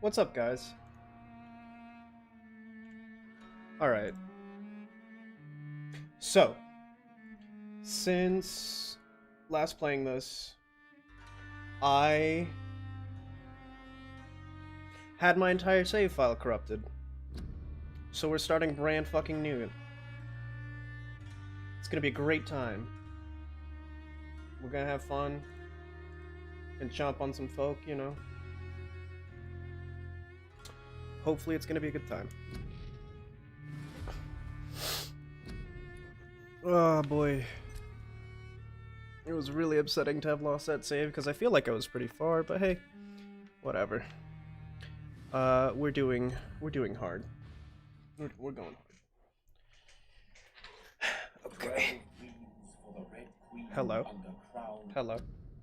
What's up, guys? Alright. So, since last playing this, I had my entire save file corrupted. So we're starting brand fucking new. It's gonna be a great time. We're gonna have fun and chomp on some folk, you know. Hopefully it's gonna be a good time. Oh boy. It was really upsetting to have lost that save because I feel like I was pretty far, but hey, whatever. We're doing hard. We're going hard. Okay. Hello. Hello.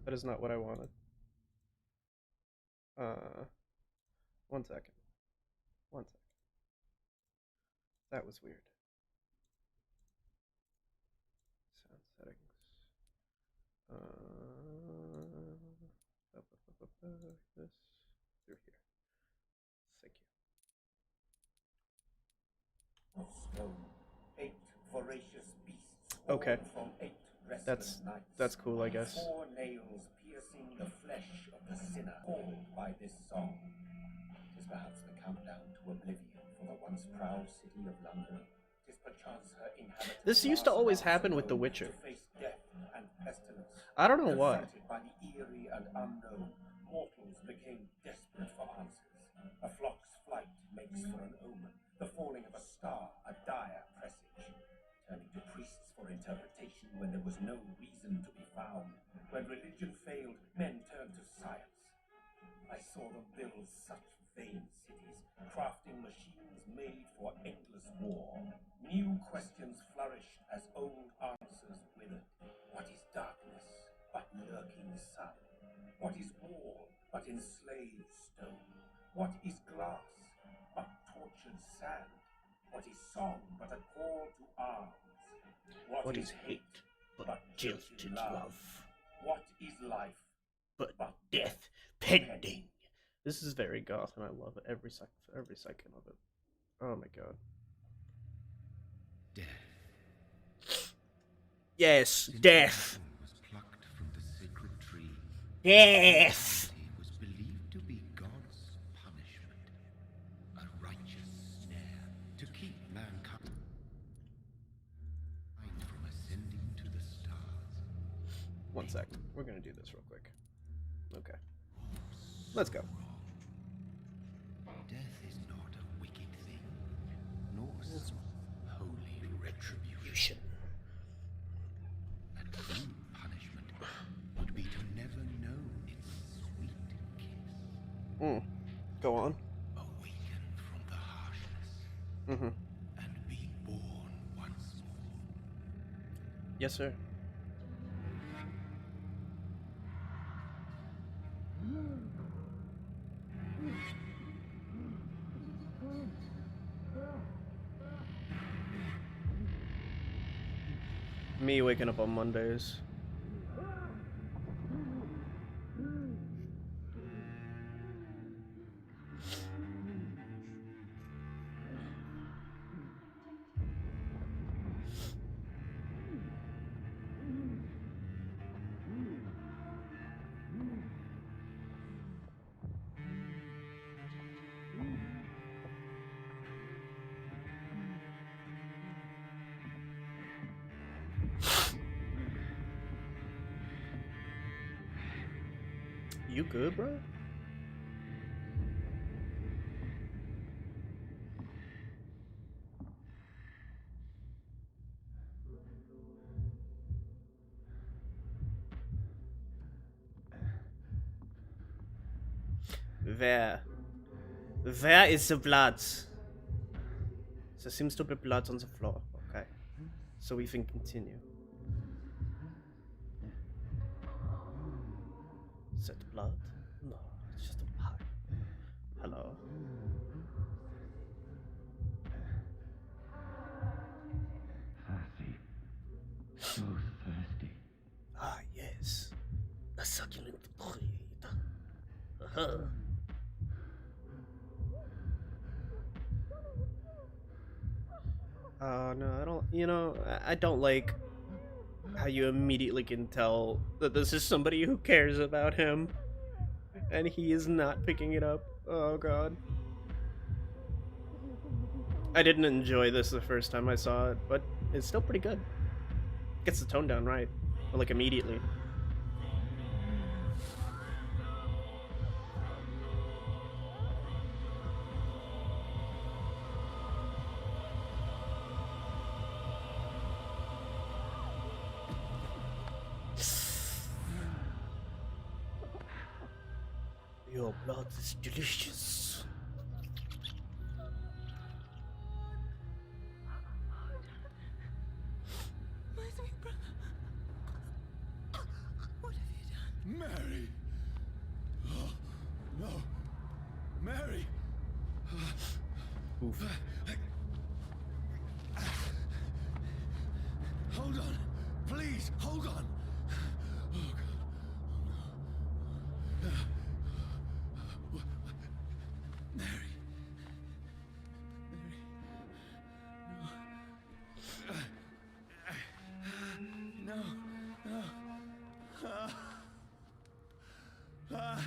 That is not what I wanted. One second. One second. That was weird. Sound settings. This through here. Thank you. Stone, 8 voracious beasts. Okay. From 8 that's cool, I guess. 4 nails piercing the flesh of the sinner, called by this song. It is perhaps the countdown to oblivion for the once proud city of London. It is perchance her inhabitants. This used to always happen with The Witcher. I don't know why. By the eerie and unknown, mortals became desperate for answers. A flock's flight makes for an omen. The falling of a star, a dire presage. Turning to priests for interpretation when there was no reason to be found. When religion failed, men turned to science. I saw them build such vain cities, crafting machines made for endless war. New questions flourished as old answers withered. What is darkness but lurking sun? What is war but enslaved stone? What is glass but tortured sand? What is song but a call to arms? What is hate but jilted love? What is life but death pending? This is very goth, and I love it every second of it. Oh my god. Death. Yes, death. Was plucked from the sacred tree. Death. Was believed to be God's punishment, a righteous snare to keep mankind from ascending to the stars. One sec. We're gonna do this real quick. Okay. Let's go. Death is not a wicked thing, nor some holy retribution. And true punishment would be to never know its sweet kiss. Go on. Awaken from the harshness. And be born once more. Yes, sir. Me waking up on Mondays. You good, bro? Where? Where is the blood? There seems to be blood on the floor. Okay. So we can continue. Is that blood? No, it's just a pie. Hello? Thirsty. So thirsty. Ah, yes. A succulent breed. Uh-huh. Oh no, I don't. You know, I don't like how you immediately can tell that this is somebody who cares about him, and he is not picking it up. Oh god. I didn't enjoy this the first time I saw it, but it's still pretty good. Gets the tone down right, like immediately. Your blood is delicious. My sweet brother. What have you done? Mary! Oh, no! Mary! Oof. Hold on! Please, hold on! Oh, God. Oh, no. Mary. Mary. No. No. Ah.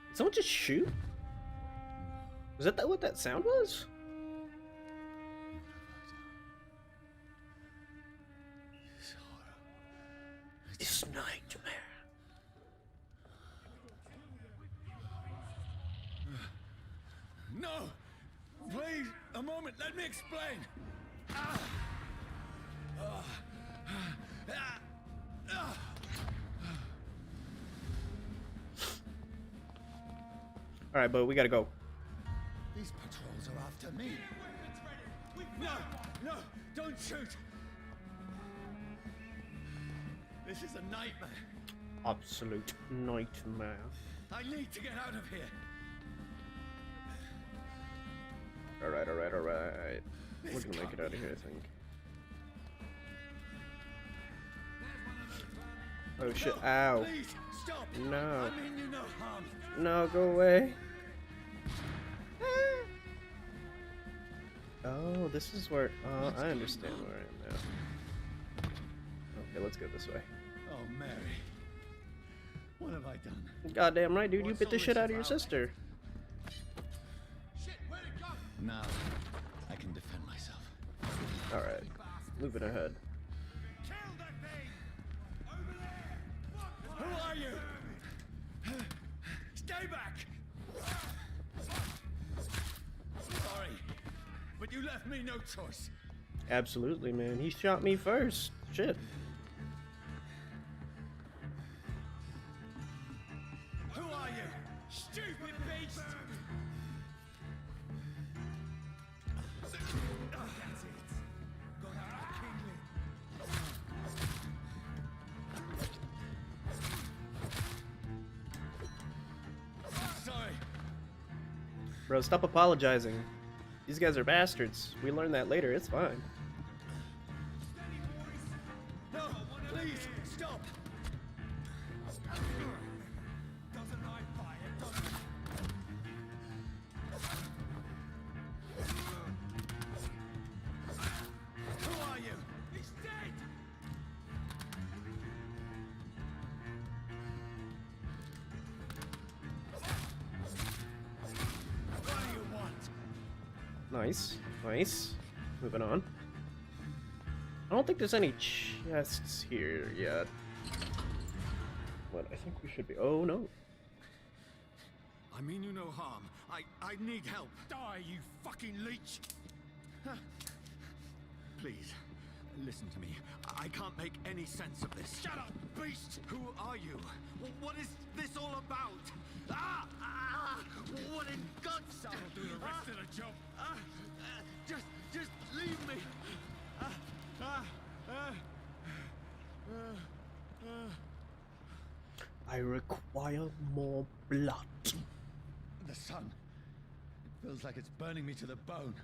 Did someone just shoot? Was that what that sound was? This horror. This nightmare. No! Please, a moment, let me explain! Ah. Ah. Ah. Ah. Alright, but we gotta go. These patrols are after me. No! No! Don't shoot! This is a nightmare. Absolute nightmare. I need to get out of here. Alright. We're gonna make it out of here, I think. Oh shit, ow. Please, stop! No. I mean you no harm. No, go away. Oh, this is where... Oh, I understand where I am now. Okay, let's go this way. Oh, Mary. What have I done? Goddamn right, dude. You bit the shit out of your sister. Shit, where'd it go? Now, I can defend myself. Alright, moving ahead. Kill that thing! Over there! Who are you? Stay back! Sorry, but you left me no choice. Absolutely, man. He shot me first. Shit. Who are you? Stupid beast! That's it. Gone out of Kingly. Sorry. Bro, stop apologizing. These guys are bastards. We learned that later. It's fine. No, please, stop! Doesn't I fire? Doesn't Who are you? He's dead! What do you want? Nice. Nice. Moving on. I don't think there's any chests here yet. But I think we should be... Oh, no. I mean you no harm. I need help. Die, you fucking leech! Please, listen to me. I can't make any sense of this. Shut up, beast! Who are you? What is this all about? What in God's name? I'll do the rest of the job. Just leave me. I require more blood. The sun. It feels like it's burning me to the bone.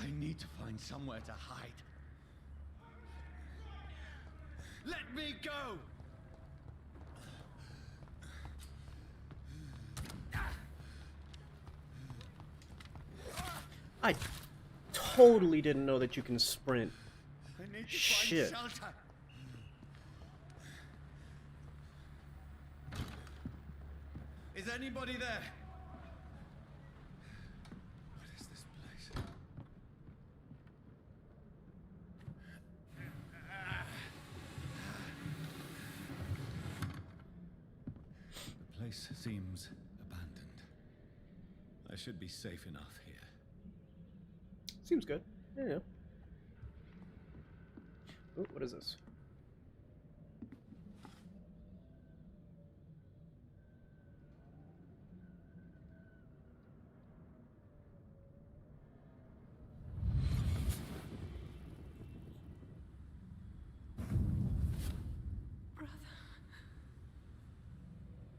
I need to find somewhere to hide. Let me go! I totally didn't know that you can sprint. I need to Shit. find shelter. Is anybody there? What is this place? The place seems abandoned. I should be safe enough here. Seems good. Yeah. Oh, what is this? Brother,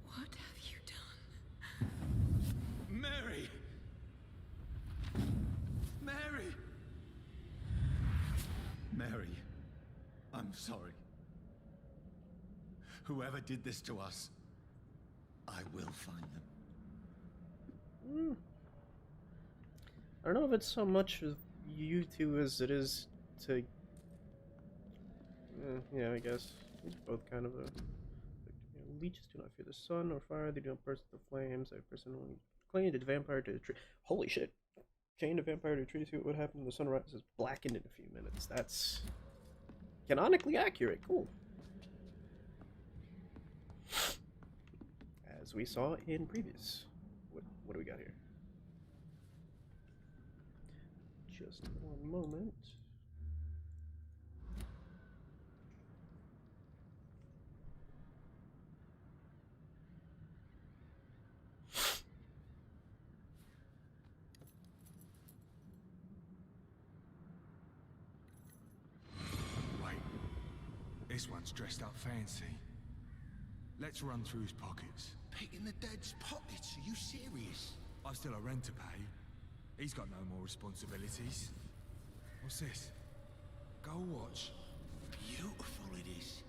what have you done? Mary! Mary! Mary, I'm sorry. Whoever did this to us, I will find them. I don't know if it's so much of you two as it is to... yeah, I guess. It's both kind of a... Leeches do not fear the sun or fire, they do not burst the flames. A person only chained a vampire to a tree. Holy shit. Chained a vampire to a tree to see what would happen when the sun rises blackened in a few minutes. That's canonically accurate. Cool. As we saw in previous. What do we got here? Just one moment. Wait, this one's dressed up fancy. Let's run through his pockets. Picking the dead's pockets? Are you serious? I've still a rent to pay. He's got no more responsibilities. What's this? Gold watch. Beautiful it is.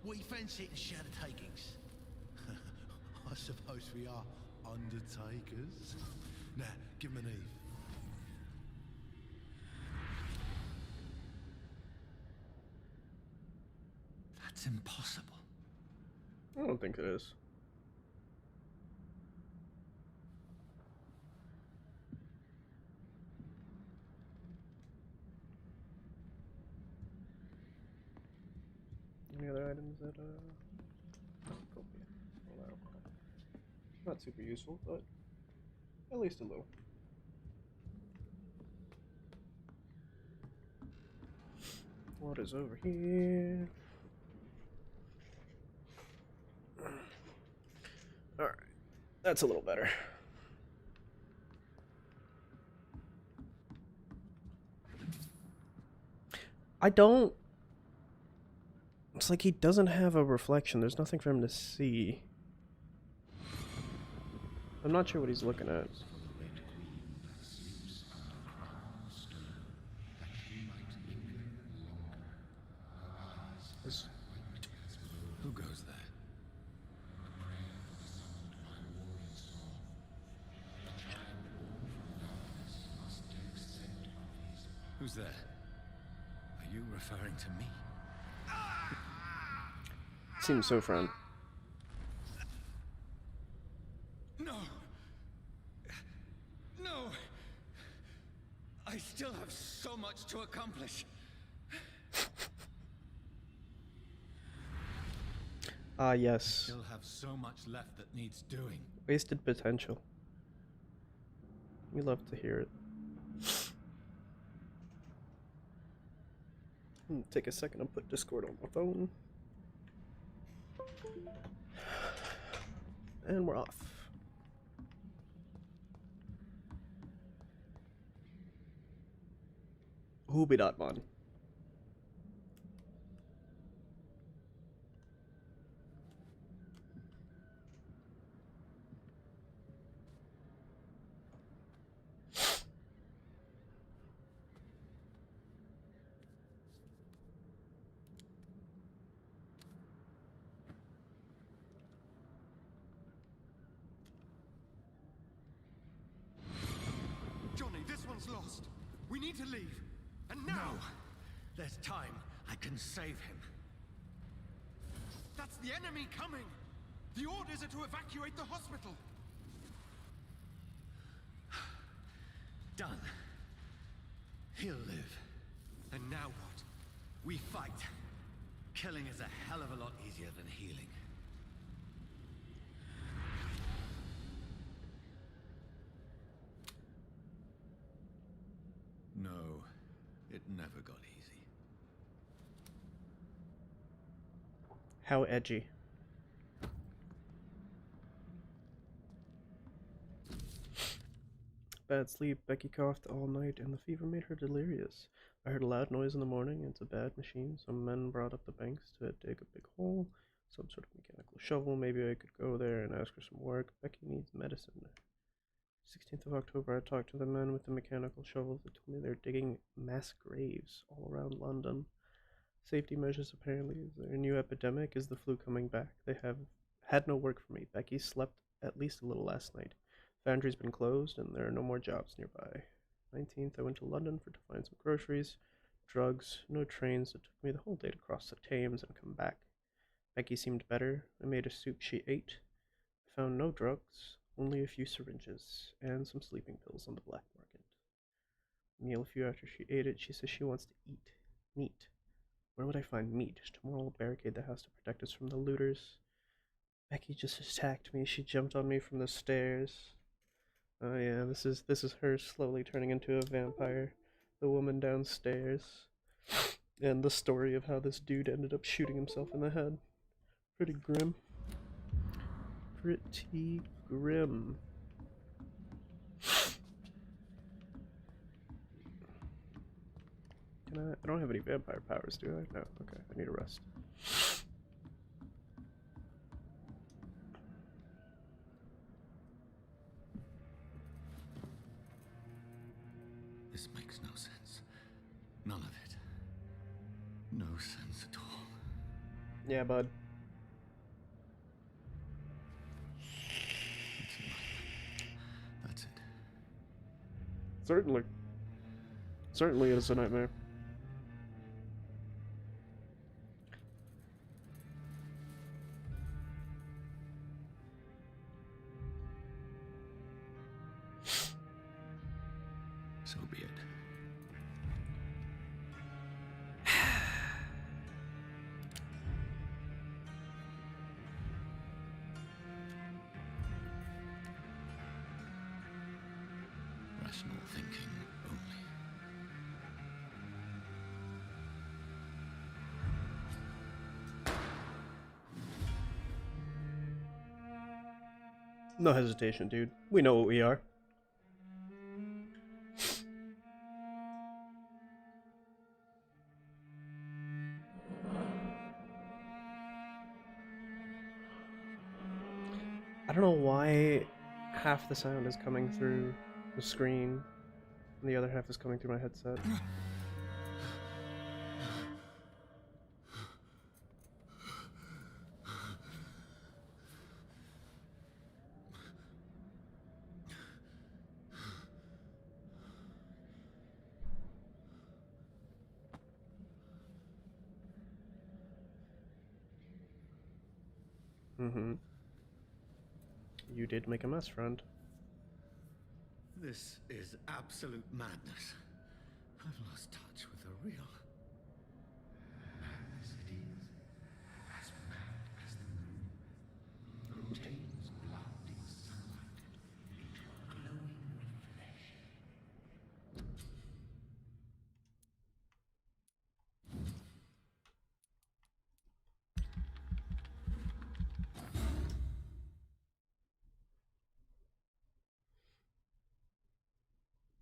We fancy it and share the takings. I suppose we are undertakers. Now, give him an Eve. That's impossible. I don't think it is. Any other items that cool. Well, not super useful, but at least a little. What is over here? Alright, that's a little better. I don't... It's like he doesn't have a reflection. There's nothing for him to see. I'm not sure what he's looking at. Who goes there? Who's there? Are you referring to me? Seems so, friend. No! No! I still have so much to accomplish. Ah, yes. Still have so much left that needs doing. Wasted potential. We love to hear it. Take a second and put Discord on my phone. And we're off. Hoobie.mon. We need to leave. And now! There's time. I can save him. That's the enemy coming! The orders are to evacuate the hospital! Done. He'll live. And now what? We fight. Killing is a hell of a lot easier than healing. No, it never got easy. How edgy. Bad sleep. Becky coughed all night, and the fever made her delirious. I heard a loud noise in the morning. It's a bad machine. Some men brought up the banks to dig a big hole. Some sort of mechanical shovel. Maybe I could go there and ask for some work. Becky needs medicine. 16th of October, I talked to the men with the mechanical shovels. They told me they're digging mass graves all around London. Safety measures apparently. Their new epidemic is the flu coming back. They have had no work for me. Becky slept at least a little last night. Foundry's been closed, and there are no more jobs nearby. 19th, I went to London to find some groceries, drugs, no trains. It took me the whole day to cross the Thames and come back. Becky seemed better. I made a soup she ate. I found no drugs, only a few syringes, and some sleeping pills on the black market. A meal a few after she ate it, she says she wants to eat meat. Where would I find meat? Tomorrow I'll barricade the house to protect us from the looters. Becky just attacked me. She jumped on me from the stairs. Oh yeah, this is her slowly turning into a vampire. The woman downstairs. And the story of how this dude ended up shooting himself in the head. Pretty grim. Pretty grim. I don't have any vampire powers, do I? No, okay, I need a rest. This makes no sense. None of it. No sense at all. Yeah, bud. That's it. Certainly. Certainly it is a nightmare. So be it. Rational thinking only. No hesitation, dude. We know what we are. I don't know why half the sound is coming through the screen and the other half is coming through my headset. Mm-hmm. You did make a mess, friend. This is absolute madness. I've lost touch with the real. Madness it is. As mad as the moon. Rotates blood in sunlight into a glowing flesh.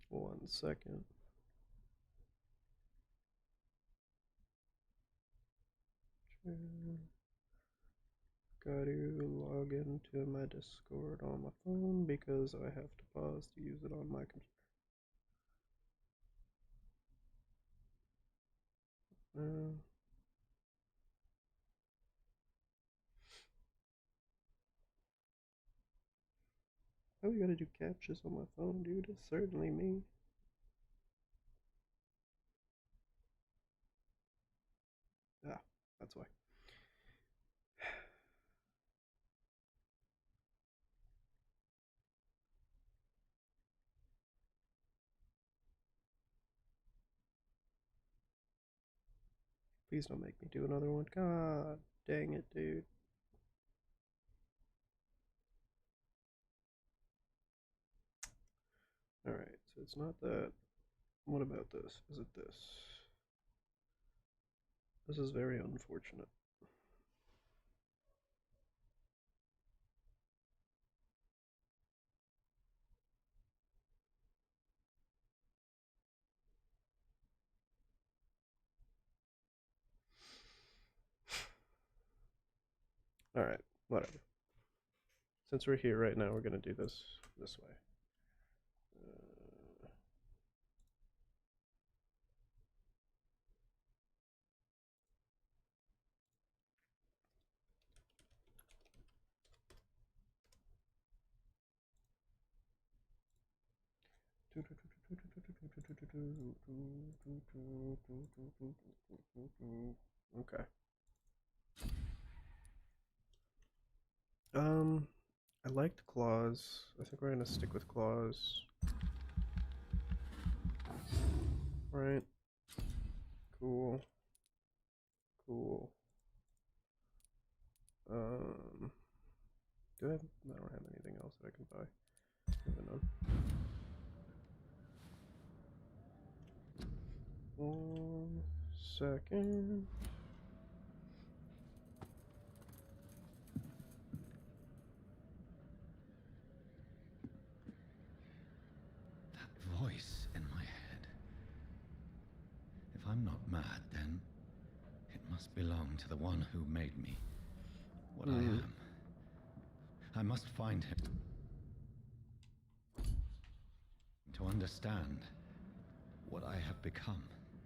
One second. Gotta log into my Discord on my phone because I have to pause to use it on my computer. Why we gotta do captures on my phone, dude? It's certainly me. That's why. Please don't make me do another one. God dang it, dude. Alright, so it's not that. What about this? Is it this? This is very unfortunate. Alright, whatever. Since we're here right now, we're gonna do this way. Okay. I liked claws. I think we're gonna stick with claws. Right. Cool. Cool. Do I have? I don't have anything else that I can buy. Moving on. 1 second. That voice in my head. If I'm not mad, then it must belong to the one who made me what I am. I must find him to understand what I have become.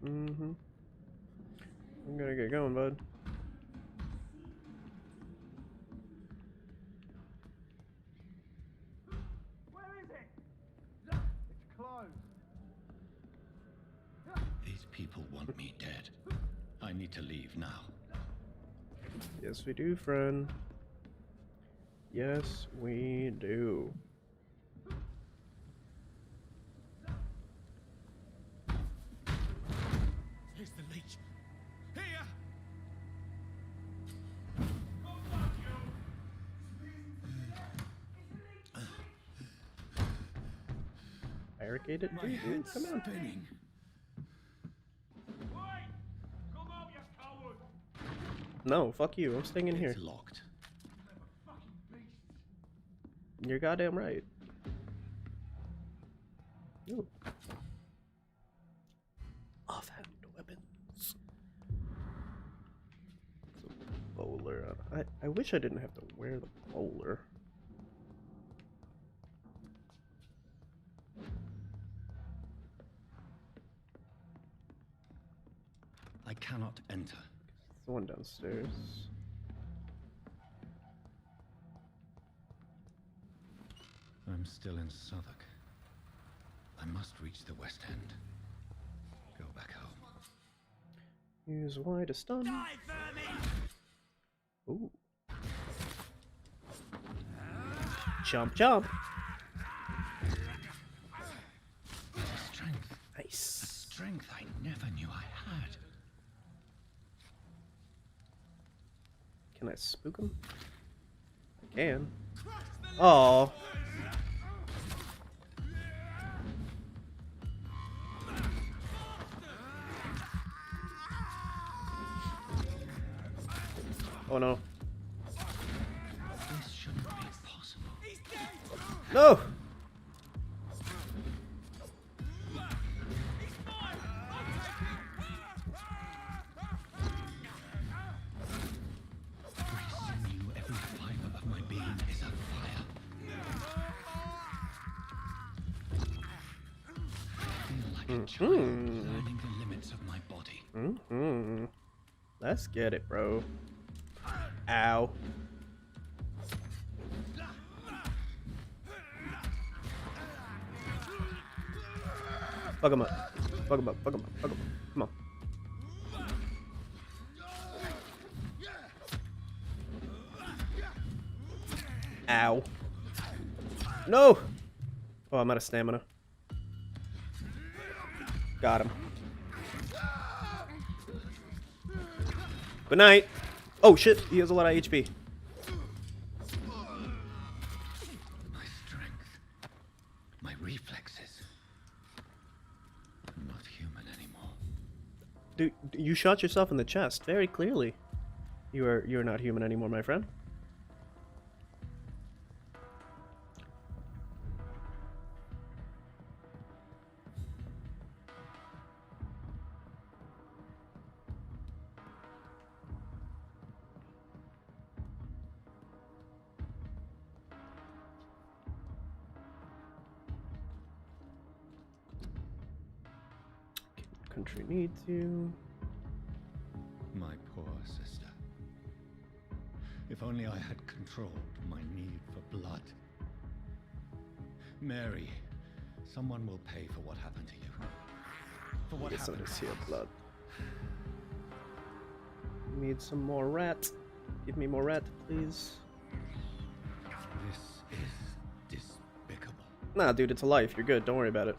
I'm gonna get going, bud. Where is it? It's closed. These people want me dead. I need to leave now. Yes, we do, friend. Yes, we do. Here's the leech. Here! Barricade it, My dude. head's Come on. spinning. No, fuck you. I'm staying in here. It's locked. You're goddamn right. Ooh. Offhand weapons. It's a bowler. I wish I didn't have to wear the bowler. I cannot enter. It's the one downstairs. I'm still in Southwark. I must reach the West End. Go back home. Use Y to stun. Ooh. Jump, jump. Strength. Nice. Strength I never knew I had. Can I spook him? I can. Oh. Oh no. This shouldn't be possible. No! Every sinew, every fiber of my being is afire. I feel like a child learning the limits of my body. Let's get it, bro. Ow. Fuck him up. Fuck him up. Fuck him up. Fuck him up. Come on. Ow. No! Oh, I'm out of stamina. Got him. Good night. Oh shit, he has a lot of HP. My strength, my reflexes. I'm not human anymore. Dude, you shot yourself in the chest very clearly. You're not human anymore, my friend. Country needs you. My poor sister. If only I had controlled my need for blood. Mary, someone will pay for what happened to you. For what Get some happened of this to here us. blood. Need some more rat. Give me more rat, please. This is despicable. Nah, dude, it's a life. You're good. Don't worry about it.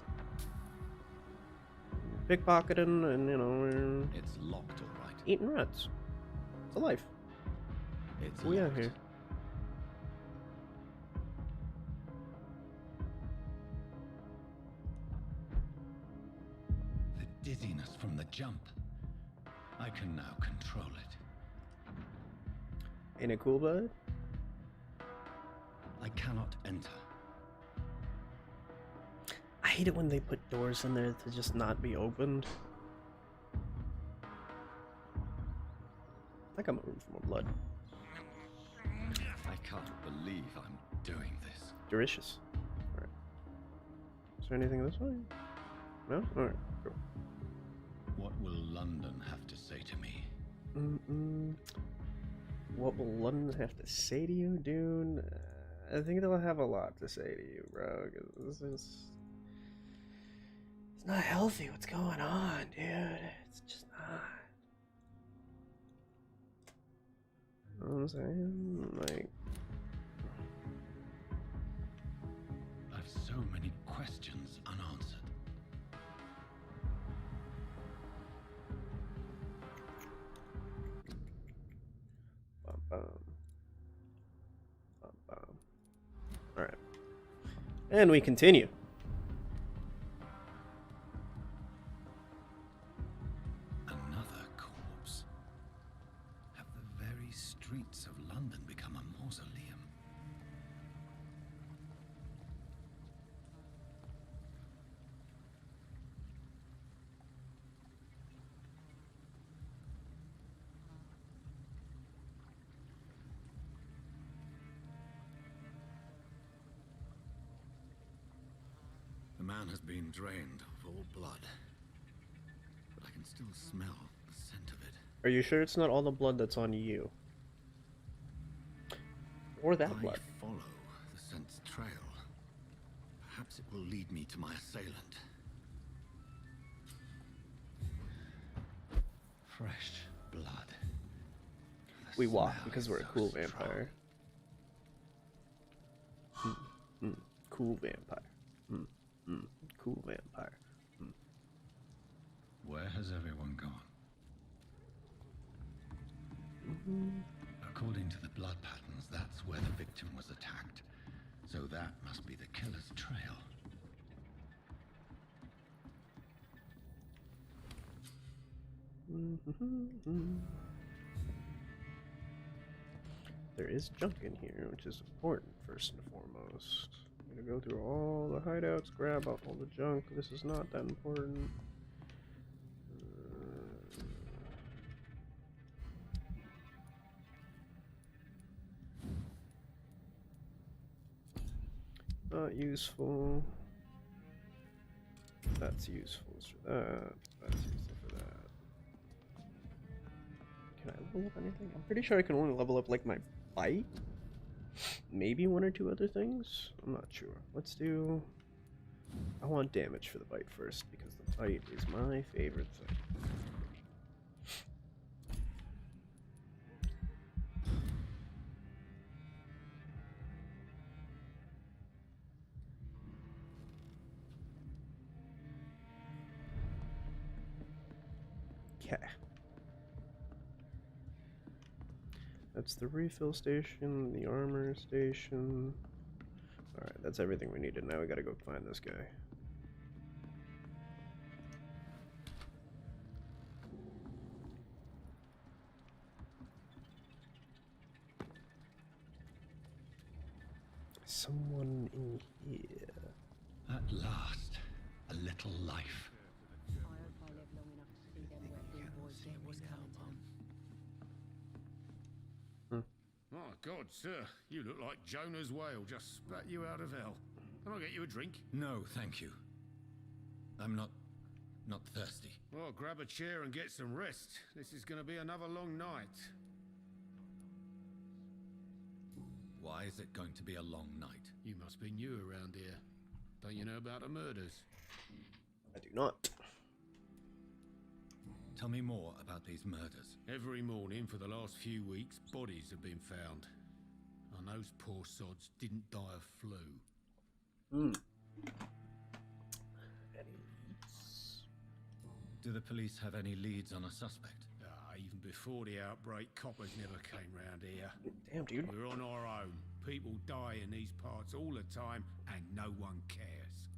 Pickpocketing and, you know, we're It's locked, all right. eating rats. It's a life. It's We out locked. here. The dizziness from the jump. I can now control it. Ain't it cool, bud? I cannot enter. I hate it when they put doors in there to just not be opened. I got room for more blood. I can't believe I'm doing this. Delicious. Alright. Is there anything this way? No? Alright, cool. What will London have to say to me? What will London have to say to you, dude? I think they'll have a lot to say to you, bro. 'Cause this is... It's not healthy what's going on, dude. It's just not. You know what I'm saying? Like... I've so many questions unanswered. Bum, bum. Bum, bum. Alright. And we continue. Another corpse. Have the very streets of London become a mausoleum? The man has been drained of all blood, but I can still smell the scent of it. Are you sure it's not all the blood that's on you? Or that blood? I follow the scent's trail. Perhaps it will lead me to my assailant. Fresh blood. The We walk smell because is we're a so cool strong. vampire. Cool vampire. Cool vampire. Where has everyone gone? According to the blood patterns, that's where the victim was attacked. So that must be the killer's trail. There is junk in here, which is important first and foremost. I'm gonna go through all the hideouts, grab out all the junk. This is not that important. Not useful. That's useful for that. That's useful for that. Can I level up anything? I'm pretty sure I can only level up like my bite. Maybe one or two other things. I'm not sure. Let's do... I want damage for the bite first because the bite is my favorite thing. Okay. That's the refill station, the armor station. Alright, that's everything we needed. Now we gotta go find this guy. Someone in here. At last, a little life. I hope I live long enough to see them wet blue boys get returned home. My God, sir, you look like Jonah's whale just spat you out of hell. Can I get you a drink? No, thank you. I'm not thirsty. Well, grab a chair and get some rest. This is going to be another long night. Why is it going to be a long night? You must be new around here. Don't you know about the murders? I do not. Tell me more about these murders. Every morning for the last few weeks, bodies have been found. And those poor sods didn't die of flu. Any leads? Do the police have any leads on a suspect? Even before the outbreak, coppers never came round here. Damn, dude. We're on our own. People die in these parts all the time, and no one cares.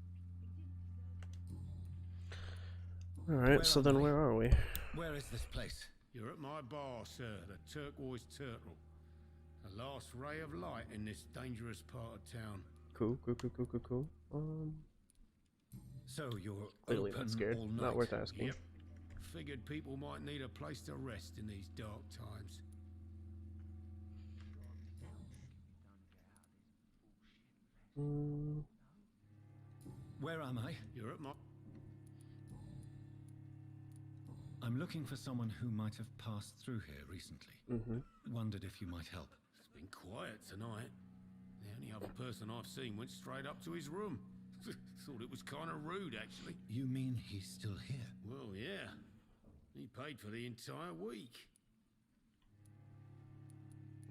Alright, so then where are we? Where is this place? You're at my bar, sir, the Turquoise Turtle. The last ray of light in this dangerous part of town. Cool. So you're Clearly open not scared. all night? Not worth asking. Yep. Figured people might need a place to rest in these dark times. Where am I? You're at my... I'm looking for someone who might have passed through here recently. Wondered if you might help. It's been quiet tonight. The only other person I've seen went straight up to his room. Thought it was kind of rude, actually. You mean he's still here? Well, yeah. He paid for the entire week.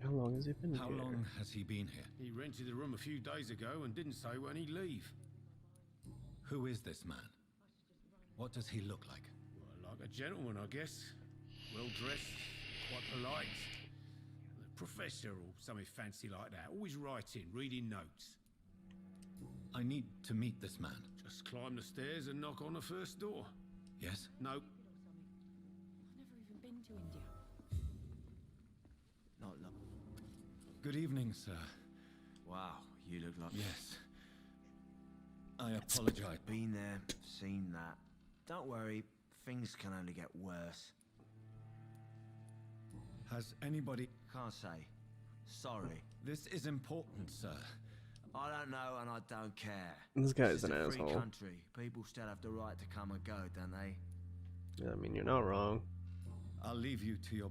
How long has he been How here? long has he been here? He rented the room a few days ago and didn't say when he'd leave. Who is this man? What does he look like? Well, like a gentleman, I guess. Well-dressed, quite polite. A professor or something fancy like that. Always writing, reading notes. I need to meet this man. Just climb the stairs and knock on the first door. Yes? No. I've never even been to India. Not long. Good evening, sir. Wow, you look like... Yes. I apologize. Been there, seen that. Don't worry, things can only get worse. Has anybody... Can't say. Sorry. This is important, sir. I don't know and I don't care. This guy's This is an a free asshole. country. People still have the right to come and go, don't they? Yeah, I mean, you're not wrong. I'll leave you to your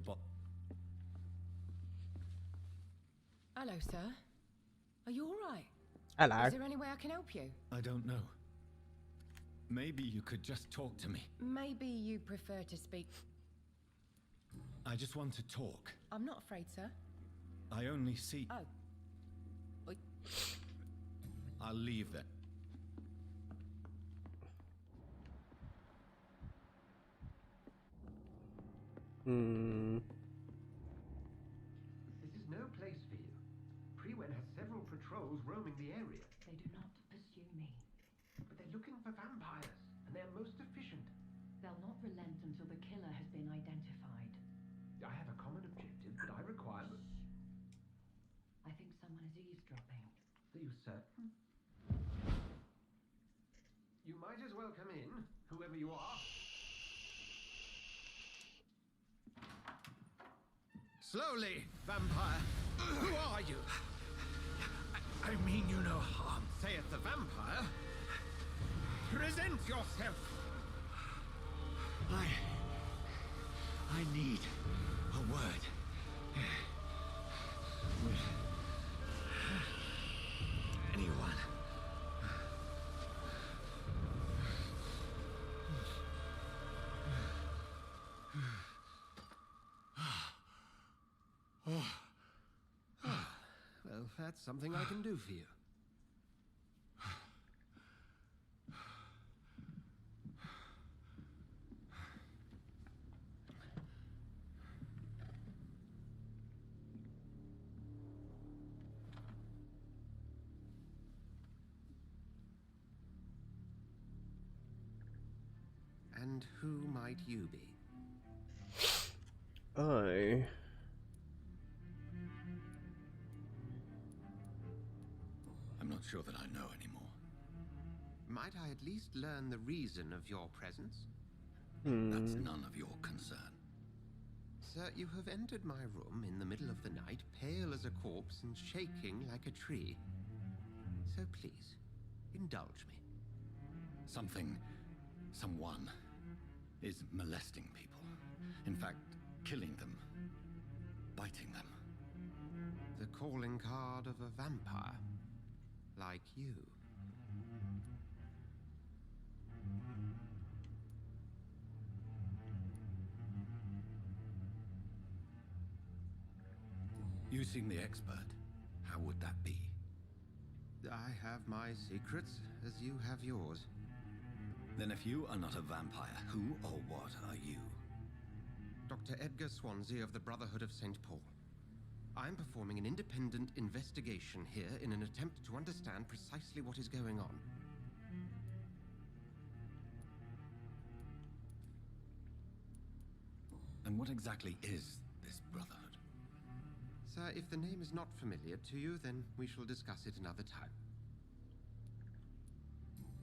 Hello, sir. Are you all right? Hello. Is there any way I can help you? I don't know. Maybe you could just talk to me. Maybe you prefer to speak. I just want to talk. I'm not afraid, sir. I only see... Oh. Oi. I'll leave then. This is no place for you. Prewen has several patrols roaming the area. They do not pursue me. But they're looking for vampires, and they're most efficient. They'll not relent until the killer has been identified. I have a common objective, but I require... I think someone is eavesdropping. Are you certain? You might as well come in, whoever you are. Slowly, vampire. Who are you? I mean you no harm, saith the vampire. Present yourself. I need a word. With anyone. Well, that's something I can do for you. And who might you be? I'm not sure that I know anymore. Might I at least learn the reason of your presence? That's none of your concern. Sir, you have entered my room in the middle of the night, pale as a corpse and shaking like a tree. So please, indulge me. Someone is molesting people. In fact, killing them. Biting them. The calling card of a vampire. Like you. You seem the expert. How would that be? I have my secrets, as you have yours. Then if you are not a vampire, who or what are you? Dr. Edgar Swansea of the Brotherhood of St. Paul. I'm performing an independent investigation here in an attempt to understand precisely what is going on. And what exactly is this Brotherhood? Sir, if the name is not familiar to you, then we shall discuss it another time.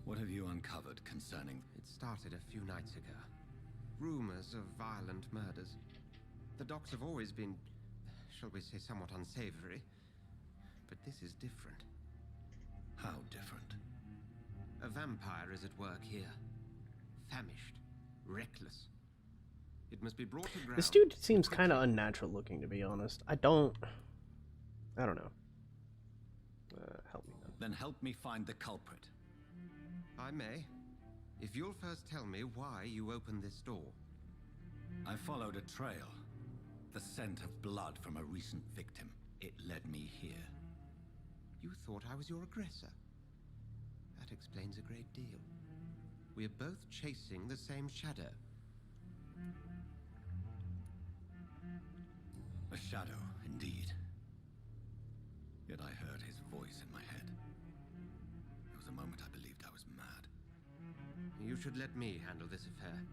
What have you uncovered concerning... It started a few nights ago. Rumors of violent murders. The docs have always been, shall we say, somewhat unsavory. But this is different. How different? A vampire is at work here. Famished. Reckless. It must be brought to ground. This dude seems kind of unnatural looking, to be honest. I don't know. Help me then. Then help me find the culprit. I may. If you'll first tell me why you opened this door. I followed a trail. The scent of blood from a recent victim. It led me here. You thought I was your aggressor. That explains a great deal. We're both chasing the same shadow. A shadow, indeed. Yet I heard his voice in my head. There was a moment I believed I was mad. You should let me handle this affair.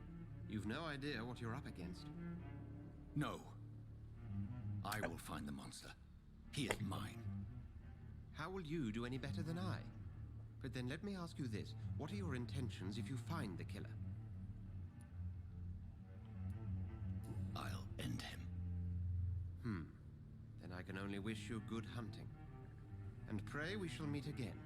You've no idea what you're up against. No. I will find the monster. He is mine. How will you do any better than I? But then let me ask you this. What are your intentions if you find the killer? I'll end him. Then I can only wish you good hunting. And pray we shall meet again.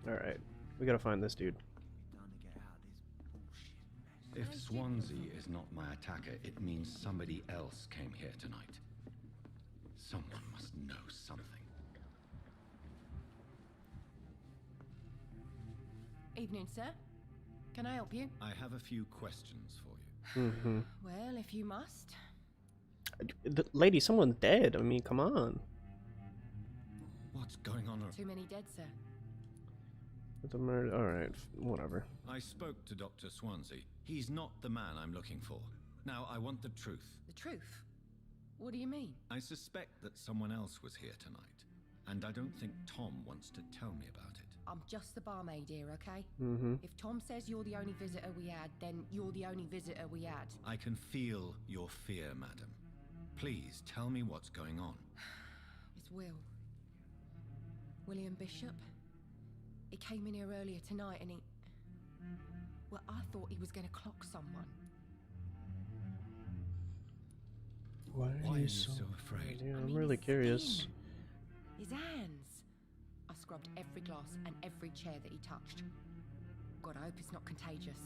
Alright. We gotta find this dude. If Swansea is not my attacker, it means somebody else came here tonight. Someone must know something. Evening, sir. Can I help you? I have a few questions for you. Well, if you must. Lady, someone's dead. I mean, come on. What's going on? Too many dead, sir. It's a murder. Alright, whatever. I spoke to Dr. Swansea. He's not the man I'm looking for. Now, I want the truth. The truth? What do you mean? I suspect that someone else was here tonight, and I don't think Tom wants to tell me about it. I'm just the barmaid here, okay? If Tom says you're the only visitor we had, then you're the only visitor we had. I can feel your fear, madam. Please, tell me what's going on. It's Will. William Bishop. He came in here earlier tonight and he... Well, I thought he was going to clock someone. Why are you so afraid? Yeah, I I'm mean, really his curious. skin, his hands. I scrubbed every glass and every chair that he touched. God, I hope it's not contagious.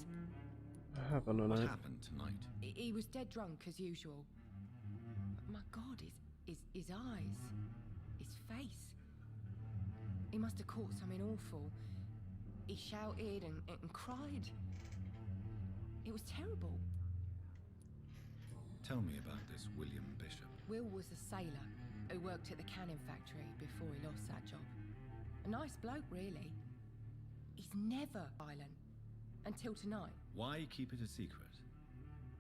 What happened tonight? What happened tonight? He was dead drunk as usual. But my God, his eyes, his face. He must have caught something awful. He shouted and cried. It was terrible. Tell me about this William Bishop. Will was a sailor who worked at the canning factory before he lost that job. A nice bloke, really. He's never violent. Until tonight. Why keep it a secret?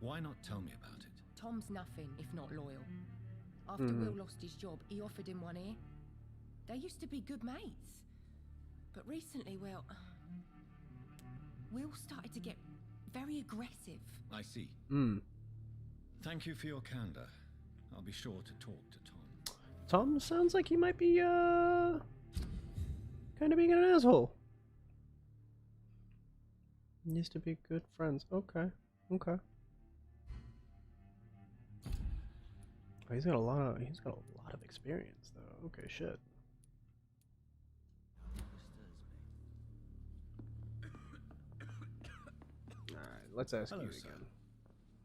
Why not tell me about it? Tom's nothing if not loyal. After Will lost his job, he offered him one ear. They used to be good mates. But recently, well, Will started to get very aggressive. I see. Thank you for your candor. I'll be sure to talk to Tom. Tom sounds like he might be, kind of being an asshole. Used to be good friends. Okay. Okay. Oh, he's got a lot of experience though. Okay, shit. Alright, let's ask Hello, you sir. again.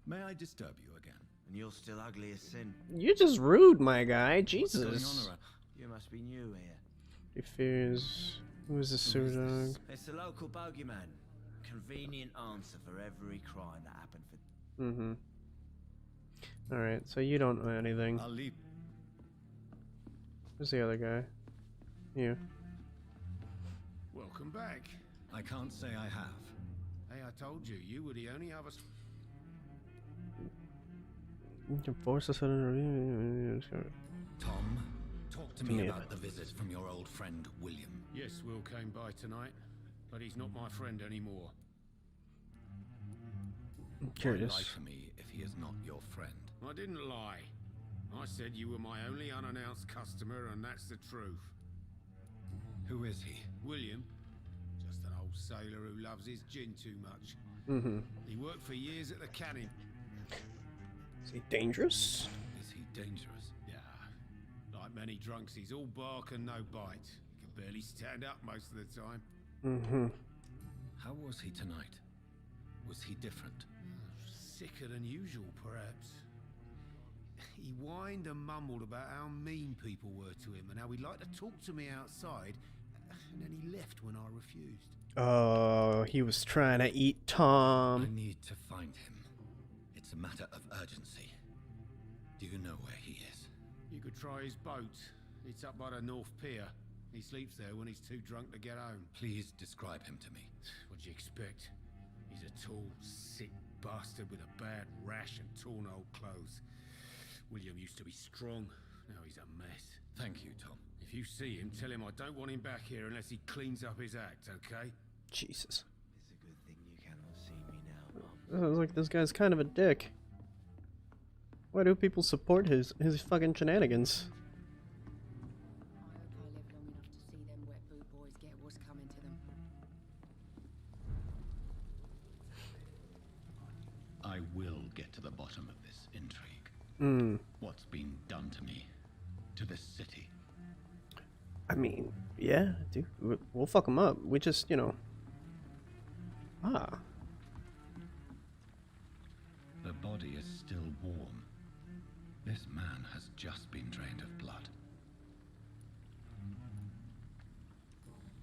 May I disturb you again? And you're still ugly as sin. You're just rude, my guy. What's going Jesus. on around? You must be new here. He fears. Who's the sewer dog? It's the local bogeyman. Convenient answer for every crime that happened for... Mm-hmm. Alright, so you don't know anything. I'll leave. Who's the other guy? You. Welcome back. I can't say I have. Hey, I told you, you were the only other... You can force us on Tom, talk to me about the visit from your old friend, William. Yes, Will came by tonight, but he's not my friend anymore. I'm Why curious. lie to me if he is not your friend? I didn't lie. I said you were my only unannounced customer, and that's the truth. Who is he? William, just an old sailor who loves his gin too much. Mm-hmm. He worked for years at the canning. Is he dangerous? Is he dangerous? Yeah, like many drunks, he's all bark and no bite. He can barely stand up most of the time. Mm-hmm. How was he tonight? Was he different? Sicker than usual, perhaps. He whined and mumbled about how mean people were to him and how he'd like to talk to me outside, and then he left when I refused. Oh, he was trying to eat I Tom. need to find him. It's a matter of urgency. Do you know where he is? You could try his boat. It's up by the North Pier. He sleeps there when he's too drunk to get home. Please describe him to me. What do you expect? He's a tall, sick bastard with a bad rash and torn old clothes. William used to be strong. Now he's a mess. Thank you, Tom. If you see him, tell him I don't want him back here unless he cleans up his act, okay? Jesus. It's a good thing you cannot see me now, Mom. Sounds like this guy's kind of a dick. Why do people support his fucking shenanigans? I hope I live long enough to see them wet boot boys get what's coming to them. I will get to the bottom of this intrigue. What's been done to me? To this city? I mean, yeah, dude, we'll fuck him up. We just, you know. Ah. The body is still warm. This man has just been drained of blood.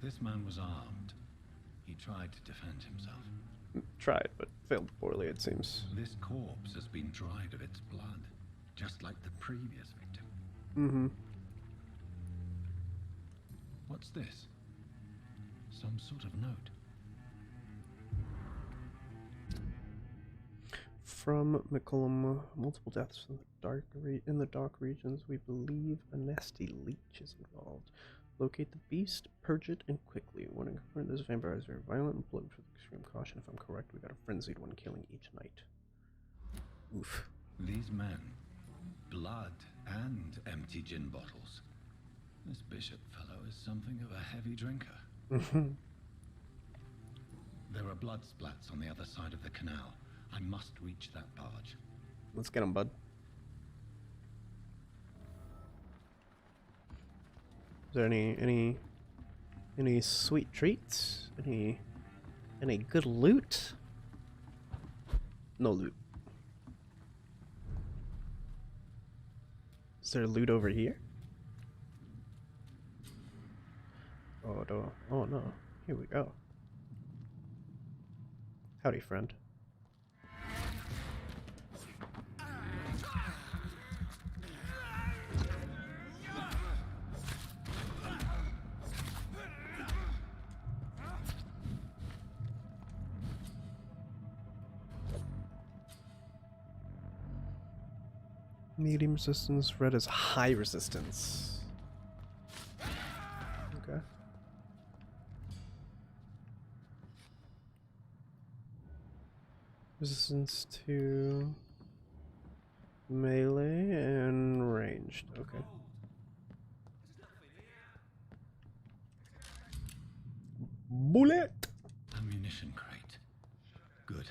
This man was armed. He tried to defend himself. Tried, but failed poorly, it seems. This corpse has been dried of its blood, just like the previous victim. Mm-hmm. What's this? Some sort of note. From McCullum, multiple deaths in the dark regions. We believe a nasty leech is involved. Locate the beast, purge it, and quickly. Warning: this vampire is very violent and blood with extreme caution. If I'm correct, we got a frenzied one killing each night. Oof. These men, blood and empty gin bottles. This bishop fellow is something of a heavy drinker. There are blood splats on the other side of the canal. I must reach that barge. Let's get him, bud. Is there any sweet treats? Any good loot? No loot. Is there loot over here? Oh no! Oh no! Here we go. Howdy, friend. Medium resistance, red is high resistance. Okay. Resistance to melee and ranged. Okay. Bullet! Ammunition crate. Good.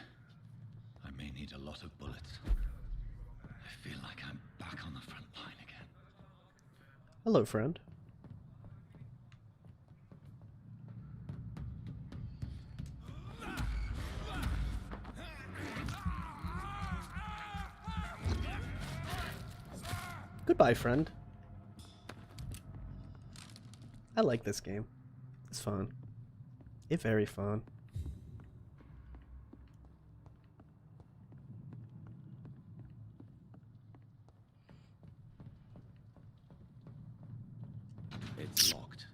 I may need a lot of bullets. I feel like I'm back on the front line again. Hello, friend. Goodbye, friend. I like this game. It's fun. It's very fun. It's locked.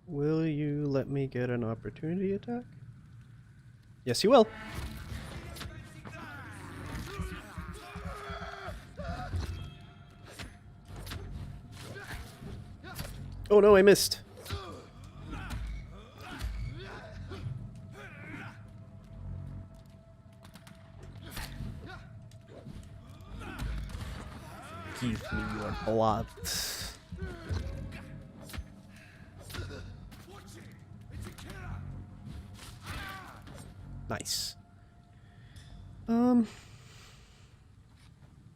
Will you let me get an opportunity attack? Yes, you will. Oh no, I missed. Give me your blood. Nice.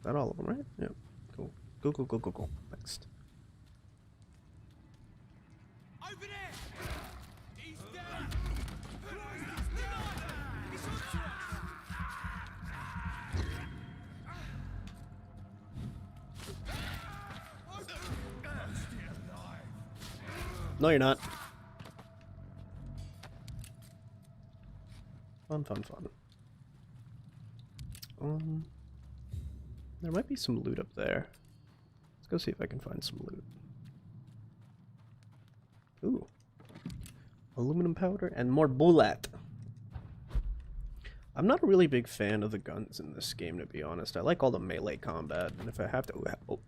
That all of them, right? Yeah. Cool. Go, go, go, go, go. Next. Over there! He's down! No, you're not. Fun, fun, fun. There might be some loot up there. Let's go see if I can find some loot. Ooh. Aluminum powder and more bullet. I'm not a really big fan of the guns in this game, to be honest. I like all the melee combat, and if I have to... Oh.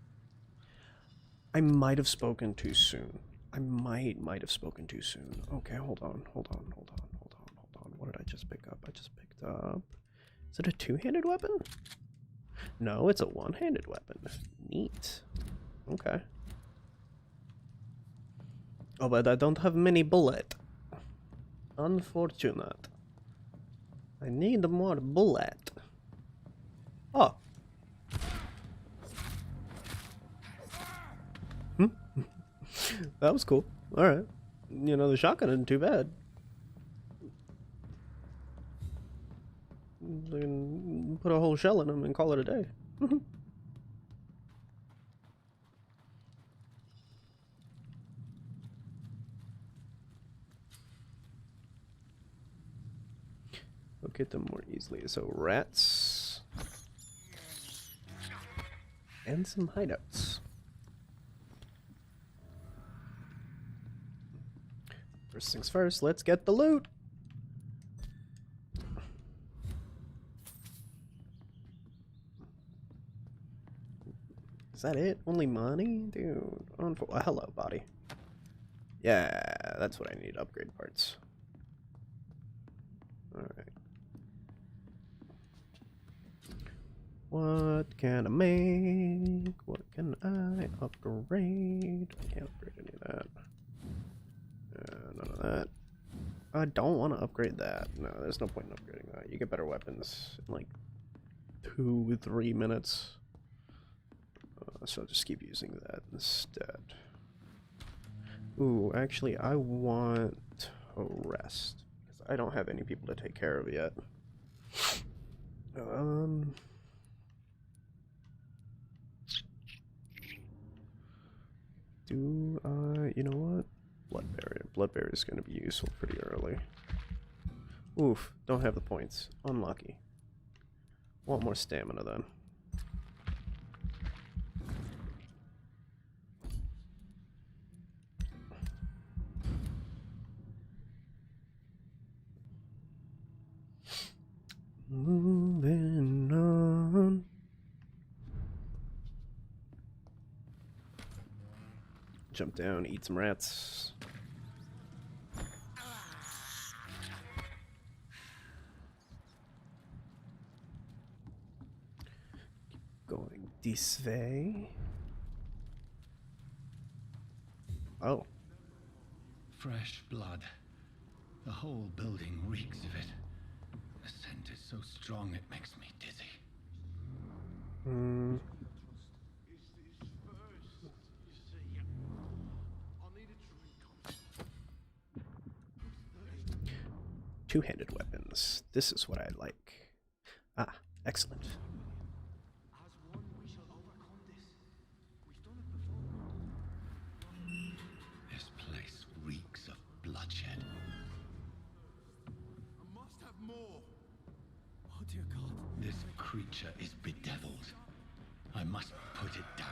I might have spoken too soon. I might have spoken too soon. Okay, hold on. What did I just pick up? I just picked up... Is it a two-handed weapon? No, it's a one-handed weapon. Neat. Okay. Oh, but I don't have many bullet. Unfortunate. I need more bullet. Oh. That was cool. Alright. You know, the shotgun isn't too bad. You can put a whole shell in them and call it a day. Locate them more easily. So rats and some hideouts. First things first, let's get the loot. Is that it? Only money? Dude. Hello, body. Yeah, that's what I need. Upgrade parts. Alright. What can I make? What can I upgrade? I can't upgrade any of that. None of that. I don't want to upgrade that. No, there's no point in upgrading that. You get better weapons in like 2-3 minutes. So I'll just keep using that instead. Ooh, actually, I want to rest. Because I don't have any people to take care of yet. Do I... You know what? Bloodberry. Bloodberry is going to be useful pretty early. Oof, don't have the points. Unlucky. Want more stamina then. Jump down, eat some rats. Going this way. Oh. Fresh blood. The whole building reeks of it. The scent is so strong it makes me dizzy. Two-handed weapons. This is what I like. Ah, excellent. This place reeks of bloodshed. I must have more. Oh dear God. This creature is bedeviled. I must put it down.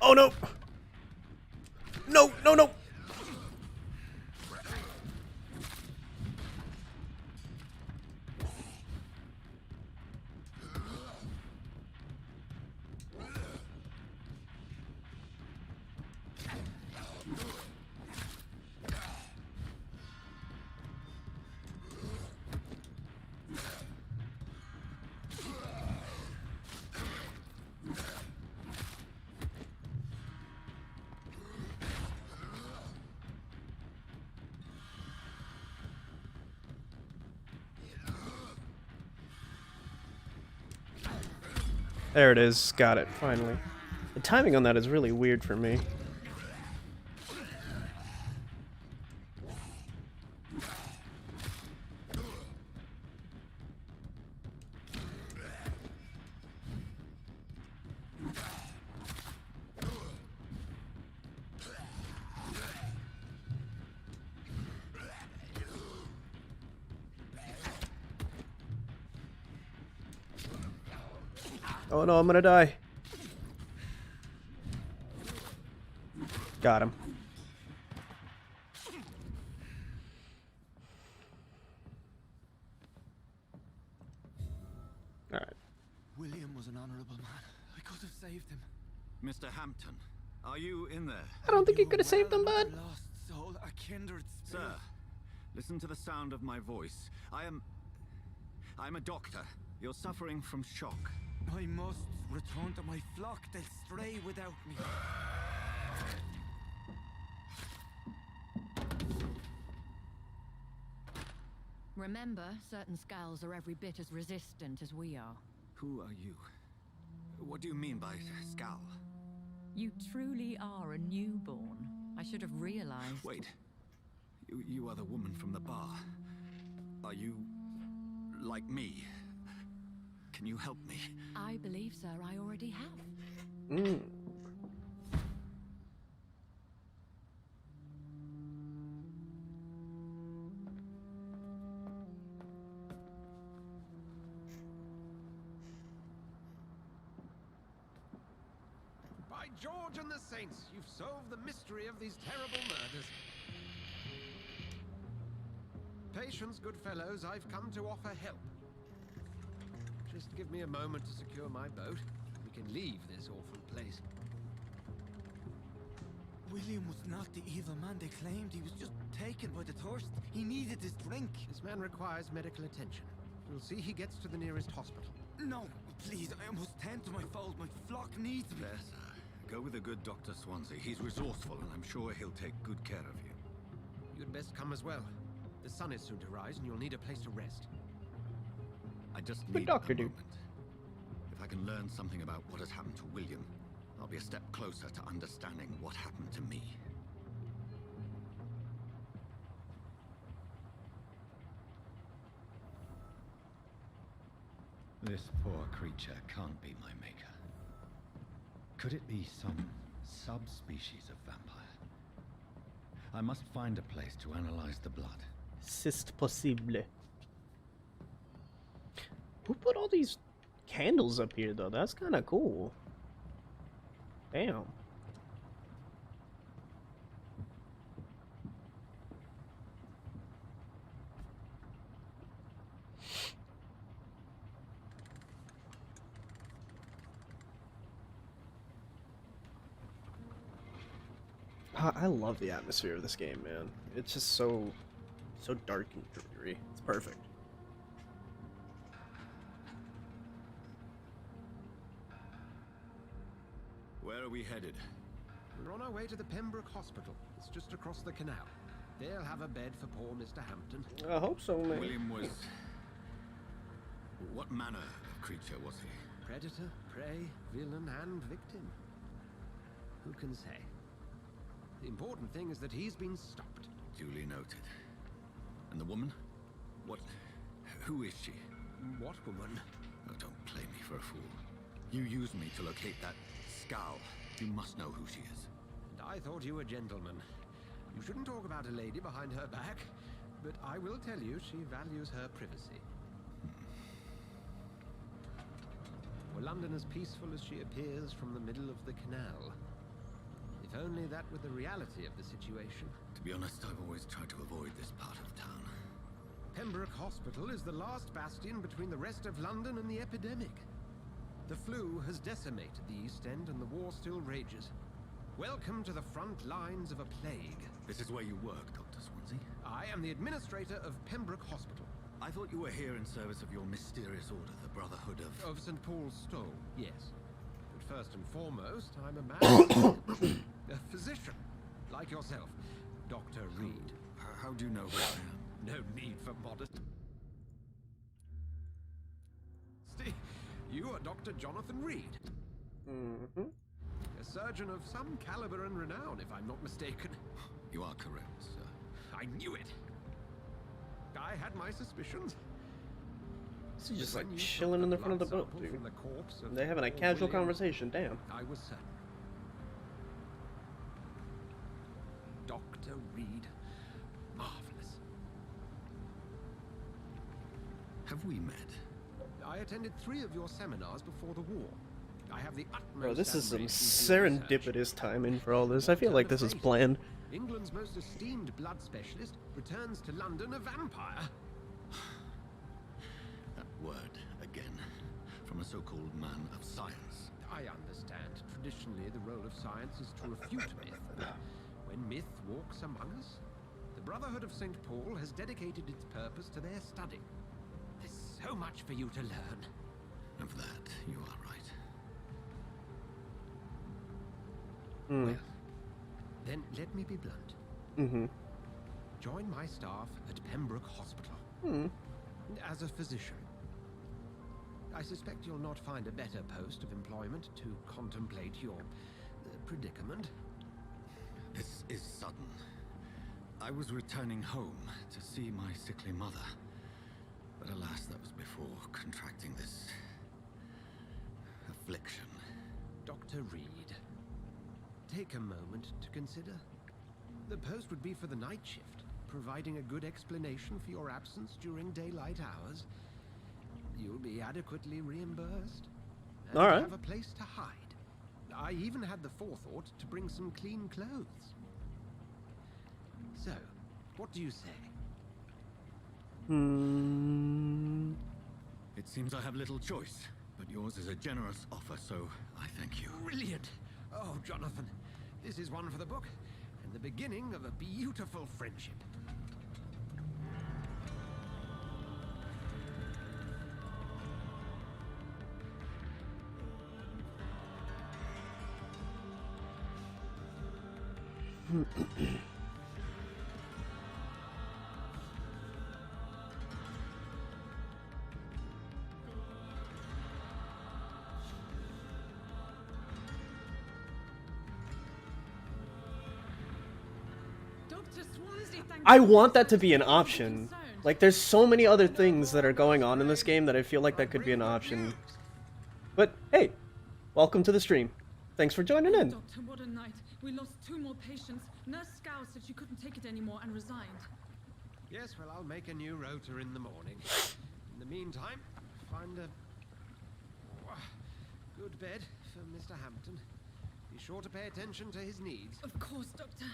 Oh no! No, no, no! There it is. Got it, finally. The timing on that is really weird for me. Oh no, I'm gonna die. Got him. Alright. William was an honorable man. I could have saved him. Mr. Hampton, are you in there? I don't think you could have saved them, bud. Lost soul, a kindred spirit. Sir, listen to the sound of my voice. I'm a doctor. You're suffering from shock. I must return to my flock. They'll stray without me. Remember, certain skulls are every bit as resistant as we are. Who are you? What do you mean by scowl? You truly are a newborn. I should have realized. Wait. You are the woman from the bar. Are you like me? Can you help me? I believe, sir, I already have. By George and the Saints, you've solved the mystery of these terrible murders. Patience, good fellows, I've come to offer help. Just give me a moment to secure my boat. We can leave this awful place. William was not the evil man they claimed. He was just taken by the thirst. He needed his drink. This man requires medical attention. We'll see he gets to the nearest hospital. No, please, I must tend to my fold. My flock needs me. There, sir. Go with the good Dr. Swansea. He's resourceful, and I'm sure he'll take good care of you. You'd best come as well. The sun is soon to rise, and you'll need a place to rest. I just Good need doctor, a dude. moment. If I can learn something about what has happened to William, I'll be a step closer to understanding what happened to me. This poor creature can't be my maker. Could it be some subspecies of vampire? I must find a place to analyze the blood. C'est possible. Who put all these candles up here, though? That's kind of cool. Damn. I love the atmosphere of this game, man. It's just so dark and dreary. It's perfect. Where are we headed? We're on our way to the Pembroke Hospital. It's just across the canal. They'll have a bed for poor Mr. Hampton. I hope so, man. William was... What manner of creature was he? Predator, prey, villain, and victim. Who can say? The important thing is that he's been stopped. Duly noted. And the woman? Who is she? What woman? Oh, don't play me for a fool. You used me to locate that scowl. You must know who she is. And I thought you a gentleman. You shouldn't talk about a lady behind her back, but I will tell you she values her privacy. Were London as peaceful as she appears from the middle of the canal? If only that were the reality of the situation. To be honest, I've always tried to avoid this part of town. Pembroke Hospital is the last bastion between the rest of London and the epidemic. The flu has decimated the East End and the war still rages. Welcome to the front lines of a plague. This is where you work, Dr. Swansea? I am the administrator of Pembroke Hospital. I thought you were here in service of your mysterious order, the Brotherhood of... Of St. Paul's Stole, yes. But first and foremost, I'm a man... a physician, like yourself, Dr. Reed. How do you know who I am? No need for modesty. You are Dr. Jonathan Reed. Mm-hmm. A surgeon of some caliber and renown, if I'm not mistaken. You are correct, sir. I knew it. I had my suspicions. He's just like chilling in the front of the boat, dude. They're having a casual conversation, damn. I was certain. Dr. Reed. Marvelous. Have we met? I attended 3 of your seminars before the war. I have the utmost... Bro, this is some admiration for your research. serendipitous timing for all this. I feel like this is planned. England's most esteemed blood specialist returns to London a vampire. That word, again, from a so-called man of science. I understand. Traditionally, the role of science is to refute myth. When myth walks among us, the Brotherhood of St. Paul has dedicated its purpose to their study. There's so much for you to learn. And for that, you are right. Well, then let me be blunt. Mm-hmm. Join my staff at Pembroke Hospital. As a physician. I suspect you'll not find a better post of employment to contemplate your predicament. This is sudden. I was returning home to see my sickly mother. But alas, that was before contracting this... affliction. Dr. Reed, take a moment to consider. The post would be for the night shift, providing a good explanation for your absence during daylight hours. You'll be adequately reimbursed. And all right. have a place to hide. I even had the forethought to bring some clean clothes. So, what do you say? It seems I have little choice, but yours is a generous offer, so I thank you. Brilliant! Oh, Jonathan, this is one for the book, and the beginning of a beautiful friendship. I want that to be an option. Like, there's so many other things that are going on in this game that I feel like that could be an option. But, hey, welcome to the stream. Thanks for joining in. Doctor, what a night. We lost 2 more patients. Nurse Scow said she couldn't take it anymore and resigned. Yes, well, I'll make a new rota in the morning. In the meantime, find a good bed for Mr. Hampton. Be sure to pay attention to his needs. Of course, Doctor.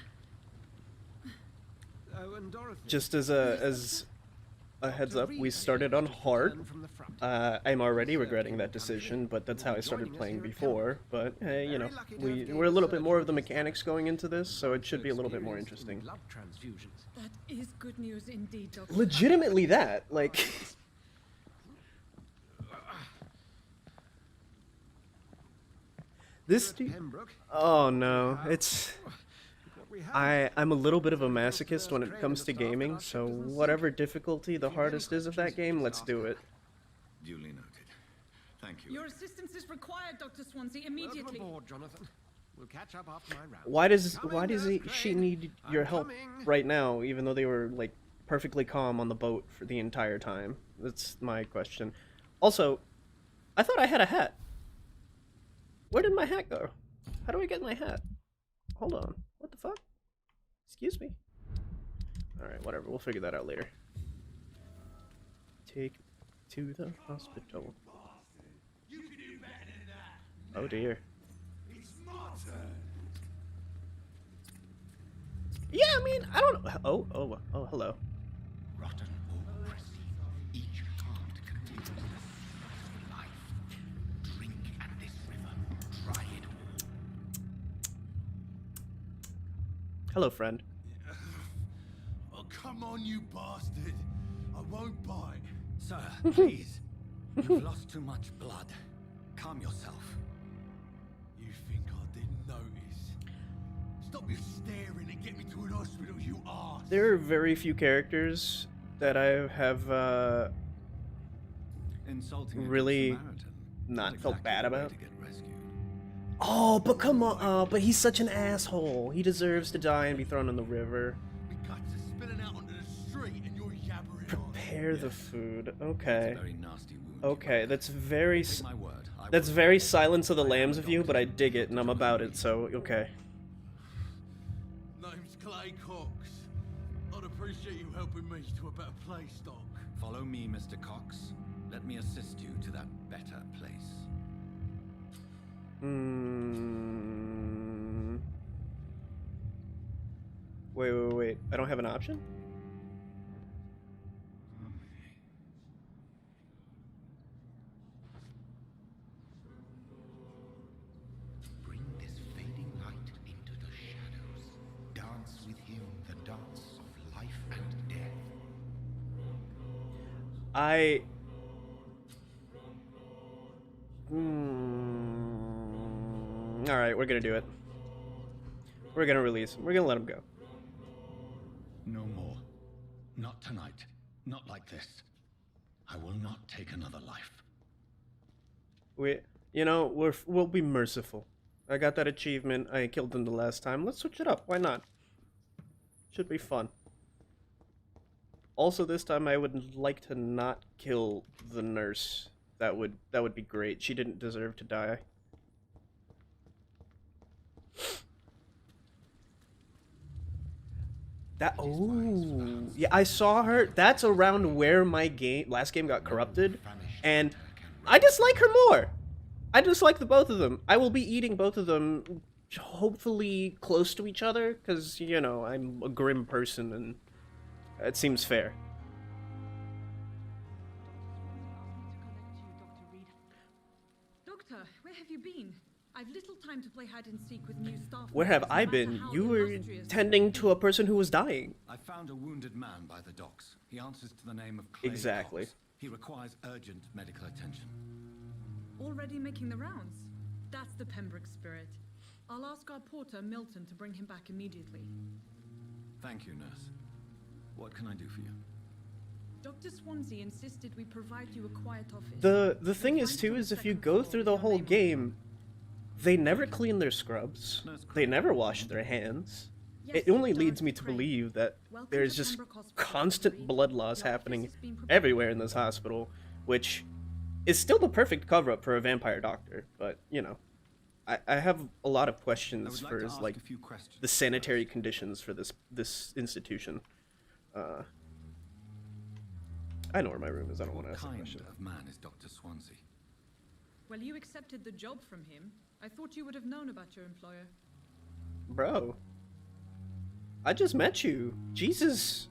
Oh, and Dorothy. Just as a heads up, we started on hard. I'm already regretting that decision, but that's how I started playing before. But hey, you know, we're a little bit more of the mechanics going into this, so it should be a little bit more interesting. That is good news indeed, Doctor. Legitimately that, like... This dude... Oh no, it's... I'm a little bit of a masochist when it comes to gaming, so whatever difficulty the hardest is of that game, let's do it. Duly noted. Thank you. Your assistance is required, Dr. Swansea, immediately. Aboard, Jonathan. We'll catch up after my round. Why does she need your help right now, even though they were like perfectly calm on the boat for the entire time? That's my question. Also, I thought I had a hat. Where did my hat go? How do I get my hat? Hold on. What the fuck? Excuse me. Alright, whatever. We'll figure that out later. Take to the hospital. Oh dear. Yeah, I mean, I don't know. Oh, hello. Rotten or pressy, each heart contains the source of life. Drink at this river, try it all. Hello, friend. Oh, come on, you bastard. I won't bite. Sir, please. You've lost too much blood. Calm yourself. You think I didn't notice? Stop your staring and get me to an hospital, you arse. There are very few characters that I have really not felt bad about. Oh, but come on! Oh, but he's such an asshole. He deserves to die and be thrown in the river. Prepare the food. Okay. Okay, that's very Silence of the Lambs of you, but I dig it and I'm about it. So okay. Name's Clay Cox. I'd appreciate you helping me to a better place, Doc. Follow me, Mr. Cox. Let me assist you to that better place. Wait. I don't have an option? Bring this fading light into the shadows. Dance with him the dance of life and death. Alright, we're gonna do it. We're gonna release him. We're gonna let him go. No more. Not tonight. Not like this. I will not take another life. We'll be merciful. I got that achievement. I killed them the last time. Let's switch it up. Why not? Should be fun. Also, this time I would like to not kill the nurse. That would be great. She didn't deserve to die. Yeah, I saw her. That's around where my last game got corrupted, and I dislike her more. I dislike the both of them. I will be eating both of them, hopefully close to each other, because you know I'm a grim person, and it seems fair. Doctor, where have you been? I've little time to play hide and seek with new staff. Where have I been? You were tending to a person who was dying. I found a wounded man by the docks. He answers to the name of Clay Exactly. Cox. He requires urgent medical attention. Already making the rounds? That's the Pembroke spirit. I'll ask our porter, Milton, to bring him back immediately. Thank you, nurse. What can I do for you? Dr. Swansea insisted we provide you a quiet office. The thing is, too, is if you go through the whole game, they never clean their scrubs. They never wash their hands. It only leads me to believe that there's just constant blood loss happening everywhere in this hospital, which is still the perfect cover-up for a vampire doctor. But, you know, I have a lot of questions for like the sanitary conditions for this institution. I know where my room is. I don't want to ask a question. What kind of man is Dr. Swansea? Well, you accepted the job from him. I thought you would have known about your employer. Bro, I just met you. Jesus.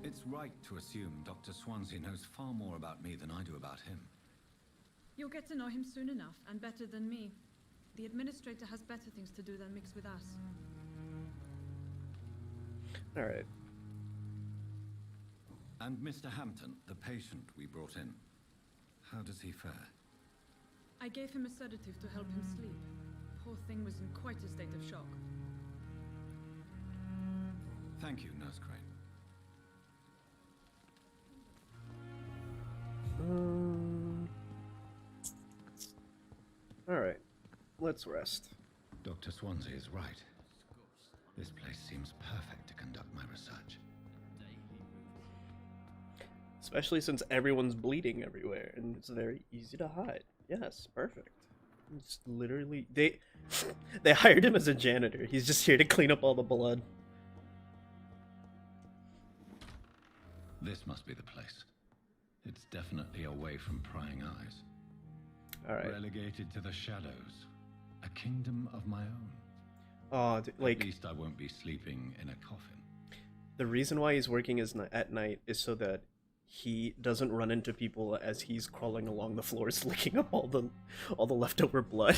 It's right to assume Dr. Swansea knows far more about me than I do about him. You'll get to know him soon enough, and better than me. The administrator has better things to do than mix with us. Alright. And Mr. Hampton, the patient we brought in, how does he fare? I gave him a sedative to help him sleep. Poor thing was in quite a state of shock. Thank you, Nurse Crane. Alright. Let's rest. Dr. Swansea is right. This place seems perfect to conduct my research. Especially since everyone's bleeding everywhere, and it's very easy to hide. Yes, perfect. It's literally... They hired him as a janitor. He's just here to clean up all the blood. This must be the place. It's definitely away from prying eyes. Alright. Relegated to the shadows. A kingdom of my own. Oh, like... At least I won't be sleeping in a coffin. The reason why he's working at night is so that he doesn't run into people as he's crawling along the floors, licking up all the leftover blood.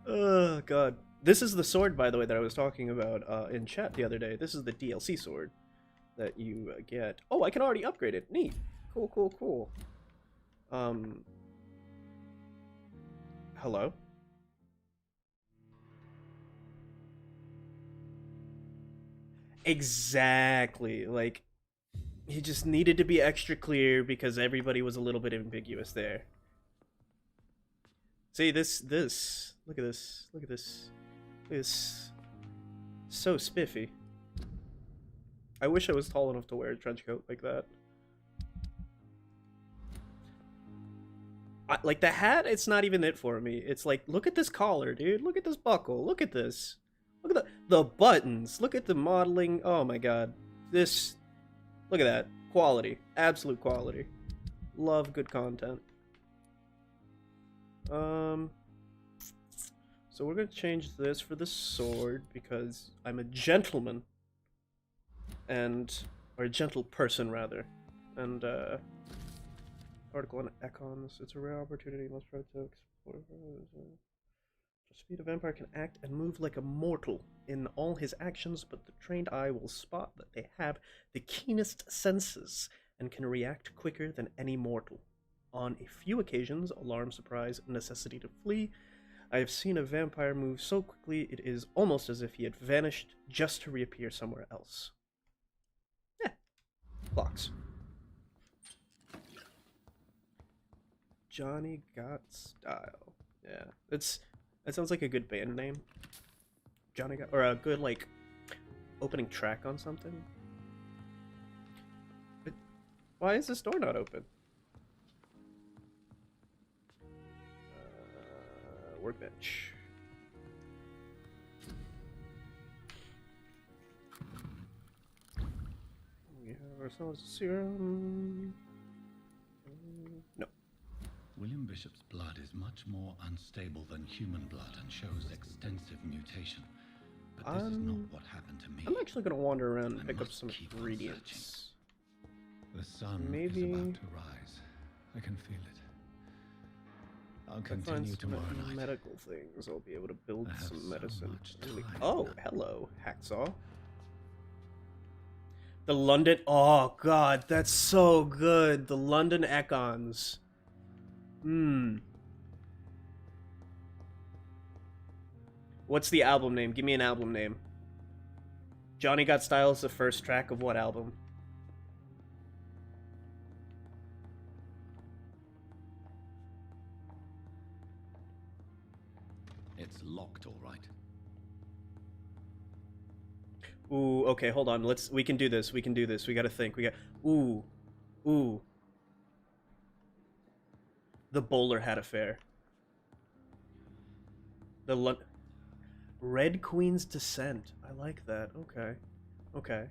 Oh, God. This is the sword, by the way, that I was talking about in chat the other day. This is the DLC sword that you get. Oh, I can already upgrade it. Neat. Cool, cool, cool. Hello? Exactly. Like, he just needed to be extra clear because everybody was a little bit ambiguous there. See, this. Look at this. Look at this. It's so spiffy. I wish I was tall enough to wear a trench coat like that. Like, the hat, it's not even it for me. It's like, look at this collar, dude. Look at this buckle. Look at this. Look at the buttons. Look at the modeling. Oh my god. This... Look at that. Quality. Absolute quality. Love good content. So we're going to change this for the sword because I'm a gentleman. Or a gentle person, rather. And, article on econs. It's a rare opportunity. Must try to explore. Speed, a vampire can act and move like a mortal in all his actions, but the trained eye will spot that they have the keenest senses and can react quicker than any mortal. On a few occasions, alarm, surprise, necessity to flee, I have seen a vampire move so quickly it is almost as if he had vanished just to reappear somewhere else. Yeah, clocks. Johnny Got Style. Yeah, that sounds like a good band name. Johnny Got, or a good, like, opening track on something. But why is this door not open? Workbench. We have ourselves a serum. No. William Bishop's blood is much more unstable than human blood and shows extensive mutation. But this is not what happened to me. I'm actually going to wander around and pick up some ingredients. The sun Maybe... is about to rise. I can feel it. I'll continue tomorrow night. Medical things. I'll be able to build some medicine. Oh, hello, hacksaw. The London... Oh, God, that's so good. The London Econs. What's the album name? Give me an album name. Johnny Got Style is the first track of what album? It's locked, all right. Ooh, okay, hold on. We can do this. We can do this. We gotta think. Ooh. The Bowler Hat Affair. The Red Queen's Descent. I like that. Okay. Okay.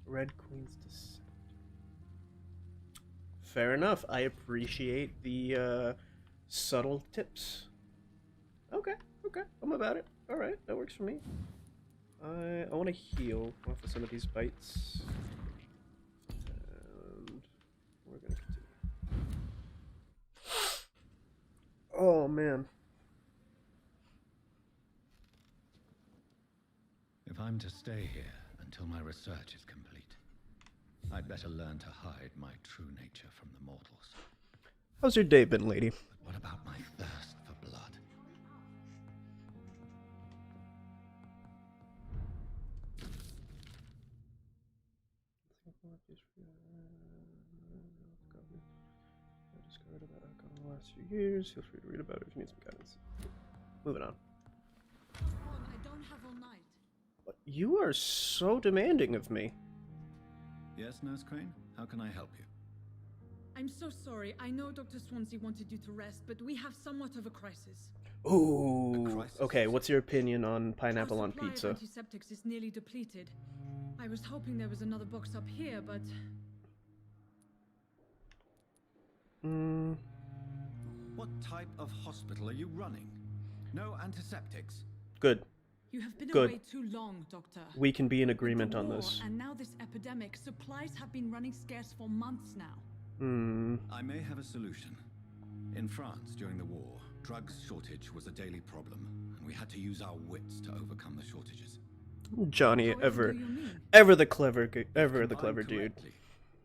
Red Queen's Descent. Fair enough. I appreciate the Subtle tips. Okay, okay, I'm about it. Alright, that works for me. I want to heal off of some of these bites. And we're gonna continue. Oh man. If I'm to stay here until my research is complete, I'd better learn to hide my true nature from the mortals. How's your day been, lady? But what about my thirst for blood? Discovered about alcohol in the last few years. Feel free to read about it if you need some guidance. Moving on. I don't have all night. You are so demanding of me. Yes, Nurse Crane? How can I help you? I'm so sorry. I know Dr. Swansea wanted you to rest, but we have somewhat of a crisis. Ooh. Okay, what's your opinion on pineapple on Our supply pizza? of antiseptics is nearly depleted. I was hoping there was another box up here, but What type of hospital are you running? No antiseptics? Good. you have been Good. away too long, Doctor. We can be in With agreement the on war this. And now this epidemic, supplies have been running scarce for months now. I may have a solution. In France, during the war, drugs shortage was a daily problem, and we had to use our wits to overcome the shortages. Johnny, However do you mean? ever the clever dude. Combined correctly,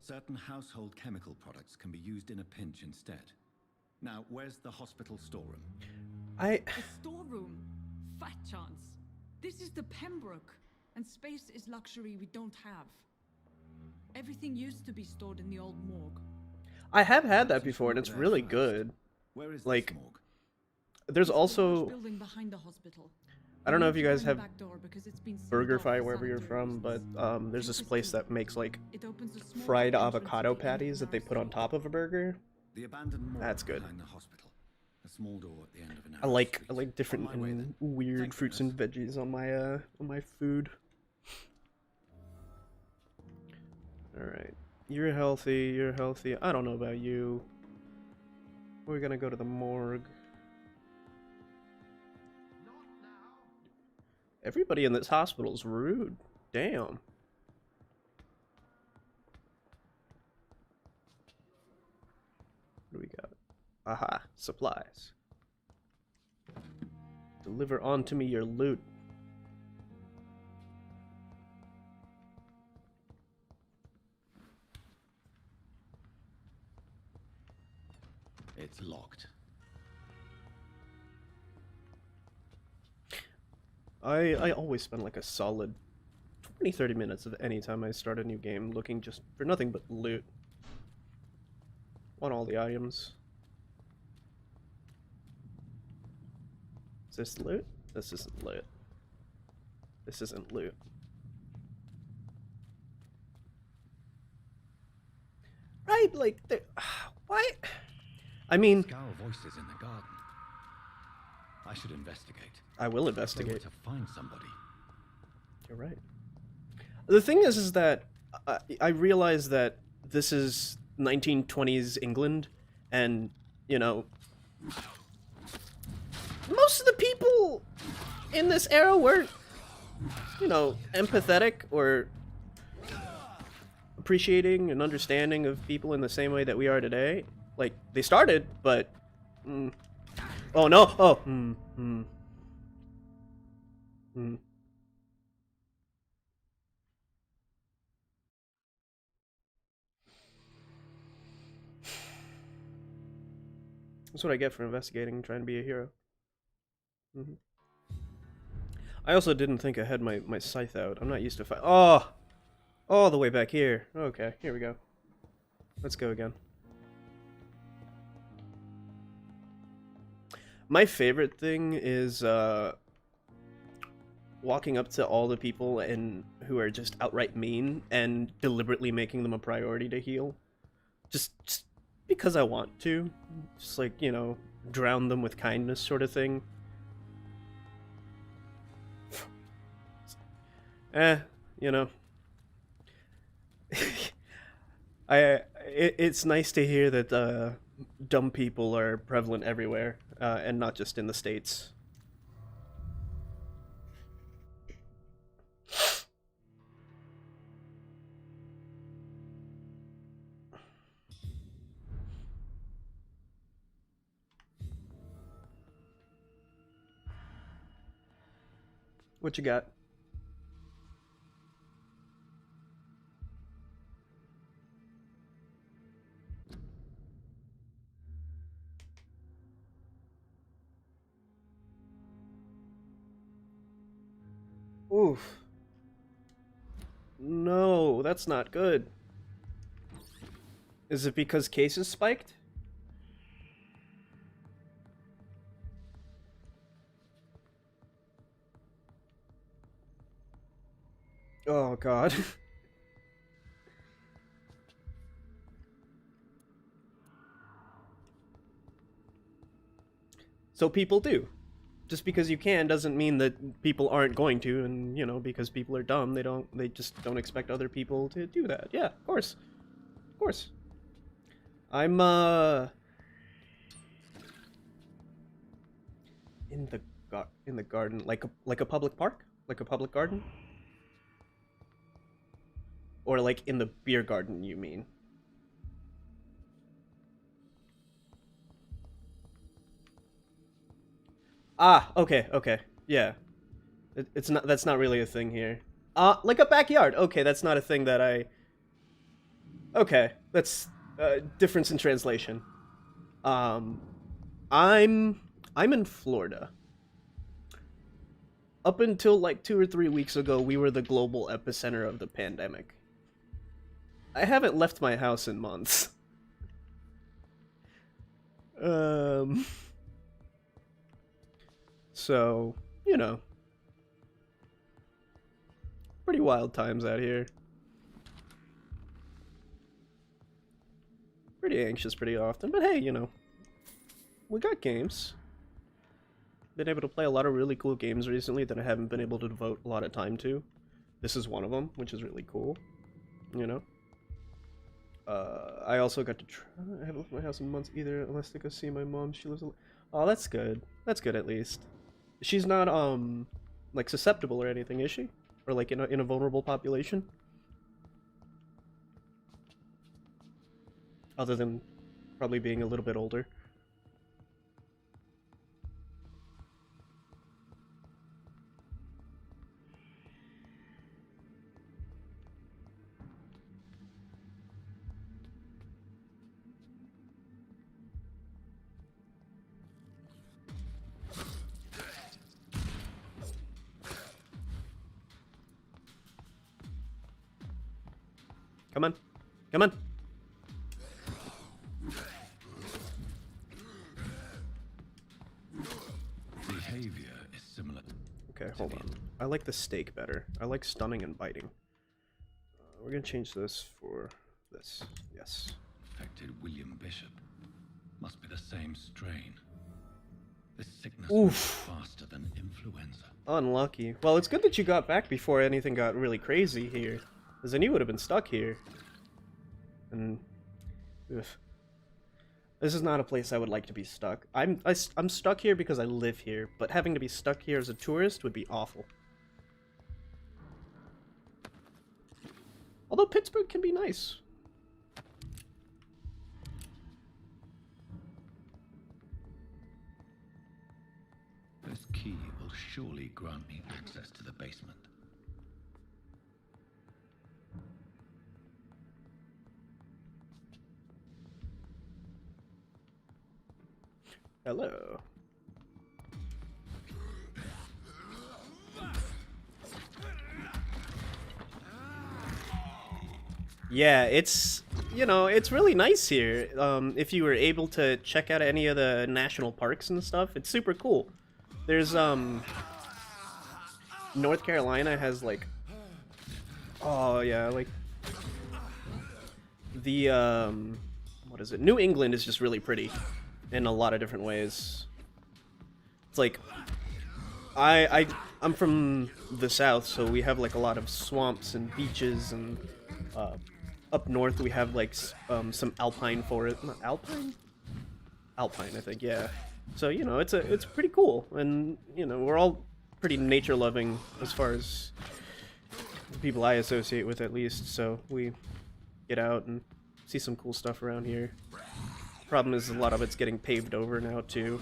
certain household chemical products can be used in a pinch instead. Now, where's the hospital storeroom? The storeroom? Fat chance. This is the Pembroke, and space is luxury we don't have. Everything used to be stored in the old morgue. I have had that before, and it's really good. Where is Like, this morgue? there's It's the large also, building behind the hospital. I don't know if you guys Use have back door because it's been sealed Burger off Fi for wherever you're sanitary from, but reasons. there's this place that makes like It opens a small fried entrance avocado to the patties that they put on top of a burger. The abandoned morgue That's good. behind the hospital. A small door at the end of an I like different On my way, and then. weird Thank you, fruits and veggies on my food. All right, you're healthy. You're healthy. I don't know about you. We're gonna go to the morgue. Everybody in this hospital is rude. Damn. What do we got? Aha, supplies. Deliver onto me your loot. It's locked. I always spend like a solid 20-30 minutes of any time I start a new game looking just for nothing but loot. Want all the items. Is this loot? This isn't loot. This isn't loot. Right, like, why? I mean, Scowl voices in the garden. I should investigate. I will If they were investigate. to find somebody. You're right. The thing is that I realize that this is 1920s England, and, you know, most of the people in this era weren't, you know, empathetic or appreciating and understanding of people in the same way that we are today. Like, they started, but... Oh, no! Oh! That's what I get for investigating and trying to be a hero. I also didn't think I had my scythe out. I'm not used to fight. Oh! All the way back here. Okay, here we go. Let's go again. My favorite thing is walking up to all the people who are just outright mean and deliberately making them a priority to heal. Just because I want to. Just like, you know, drown them with kindness sort of thing. You know. It's nice to hear that dumb people are prevalent everywhere, and not just in the States. What you got? Oof. No, that's not good. Is it because cases spiked? Oh god. So people do. Just because you can doesn't mean that people aren't going to, and you know, because people are dumb, they just don't expect other people to do that. Yeah, of course. Of course. I'm in the garden, like a public park? Like a public garden? Or like in the beer garden, you mean? Ah, okay, okay. Yeah. It's not, that's not really a thing here. Like a backyard. Okay, that's not a thing that I... Okay, that's difference in translation. I'm in Florida. Up until like 2 or 3 weeks ago, we were the global epicenter of the pandemic. I haven't left my house in months. So, you know, pretty wild times out here. Pretty anxious pretty often, but hey, you know, we got games. Been able to play a lot of really cool games recently that I haven't been able to devote a lot of time to. This is one of them, which is really cool, you know. I also got to try... I haven't left my house in months either, unless to go see my mom. She lives... Oh, that's good. That's good, at least. She's not, like, susceptible or anything, is she? Or, like, in a vulnerable population? Other than probably being a little bit older. Come on. Come on. Behavior is similar. Okay, hold on. I like the steak better. I like stunning and biting. We're gonna change this for this. Yes. Affected William Bishop. Must be the same strain. This sickness Oof. moves faster than influenza. Unlucky. Well, it's good that you got back before anything got really crazy here. Because then you would have been stuck here. And... ugh. This is not a place I would like to be stuck. I'm stuck here because I live here, but having to be stuck here as a tourist would be awful. Although Pittsburgh can be nice. This key will surely grant me access to the basement. Hello. Yeah, it's, you know, it's really nice here. If you were able to check out any of the national parks and stuff, it's super cool. There's, North Carolina has, like, oh, yeah, like, the, what is it? New England is just really pretty in a lot of different ways. It's like, I'm from the south, so we have, like, a lot of swamps and beaches, and, up north we have, like, some alpine forest. Not alpine? Alpine, I think, yeah. So, you know, it's pretty cool, and, you know, we're all pretty nature-loving as far as the people I associate with, at least, so we get out and see some cool stuff around here. Problem is, a lot of it's getting paved over now, too.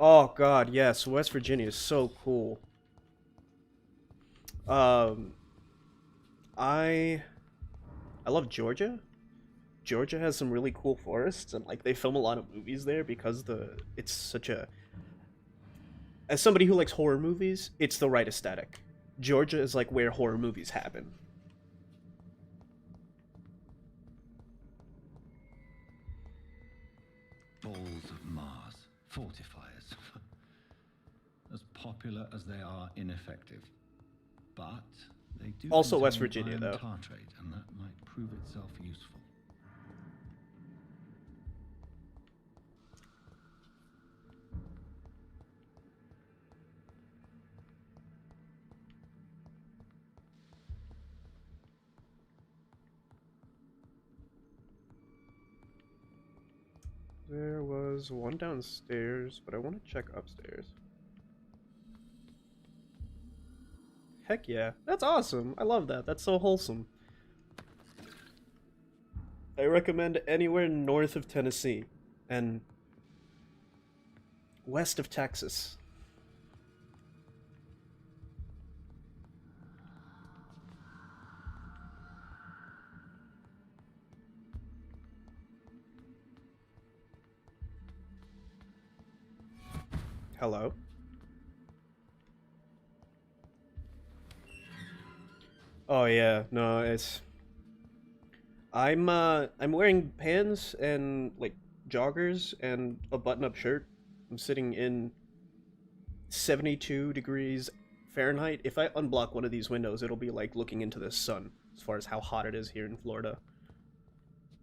Oh god, yes, West Virginia is so cool. I love Georgia. Georgia has some really cool forests, and like they film a lot of movies there because it's such a, as somebody who likes horror movies, it's the right aesthetic. Georgia is like where horror movies happen. Balls of Mars, fortifiers. As popular as they are ineffective. But they do also West contain Virginia, iron though. tartrate, and that might prove itself useful. There was one downstairs, but I want to check upstairs. Heck yeah, that's awesome. I love that. That's so wholesome. I recommend anywhere north of Tennessee and west of Texas. Hello? Oh yeah, no, it's I'm wearing pants and like joggers and a button-up shirt. I'm sitting in 72 degrees Fahrenheit. If I unblock one of these windows, it'll be like looking into the sun as far as how hot it is here in Florida.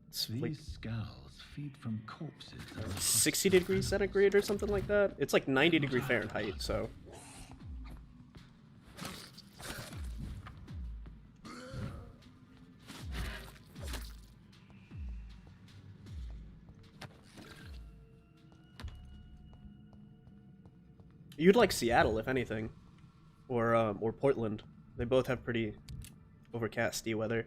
It's These like skulls feed from corpses that are 60 degrees centigrade or something like that. It's like 90 degree Fahrenheit, so you'd like Seattle, if anything, or Portland. They both have pretty overcasty weather.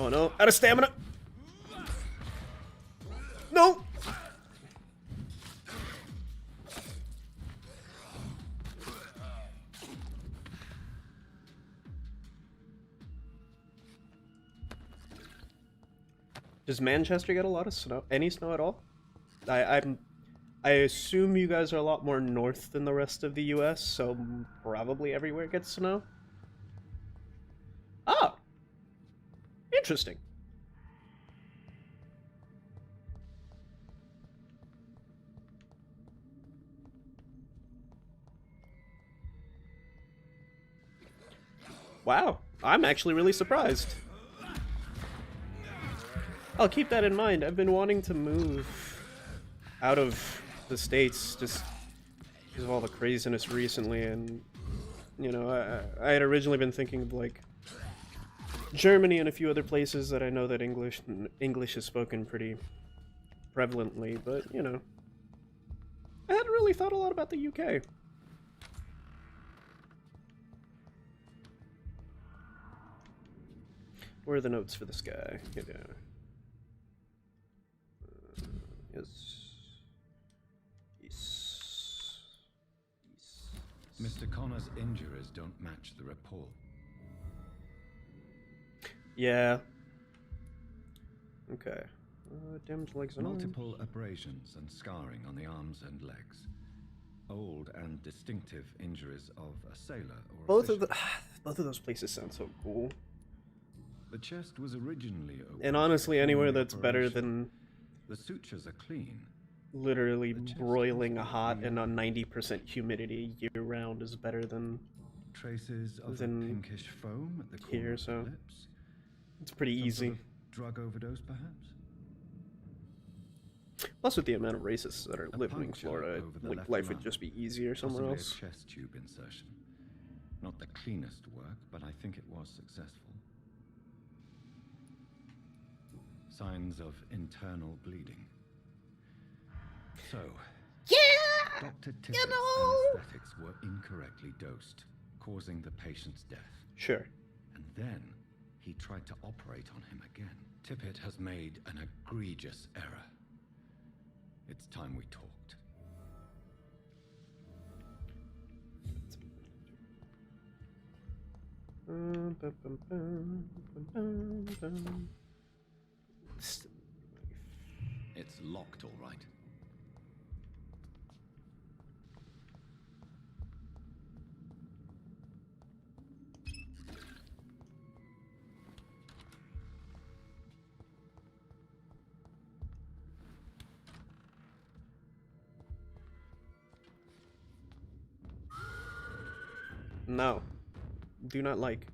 Oh no, out of stamina! No! Does Manchester get a lot of snow? Any snow at all? I assume you guys are a lot more north than the rest of the US, so probably everywhere gets snow. Ah! Interesting. Wow, I'm actually really surprised. I'll keep that in mind. I've been wanting to move out of the States just because of all the craziness recently, and, you know, I had originally been thinking of, like, Germany and a few other places that I know that English is spoken pretty prevalently, but, you know, I hadn't really thought a lot about the UK. Where are the notes for this guy? Yeah. Mr. Connor's injuries don't match the report. Yeah. Okay. Damaged legs and Multiple abrasions and scarring on the arms and legs. Old and distinctive injuries of a sailor or both of those places sound so cool. The chest was originally open. And honestly, anywhere that's better than the sutures are clean. Literally broiling hot and on 90% humidity year round is better than Traces of As a in pinkish foam at the corner here, of so the lips. it's pretty Some easy. sort of drug overdose, perhaps? Plus, with the amount of racists that are living in puncture Florida, over the like, left life would lung. just be easier somewhere Possibly else. a chest tube insertion. Not the cleanest work, but I think it was successful. Signs of internal bleeding. So, yeah, Dr. Tippett's anesthetics were incorrectly dosed, causing the patient's death. Sure. And then he tried to operate on him again. Tippett has made an egregious error. It's time we talked. It's locked, all right. No. Do not like.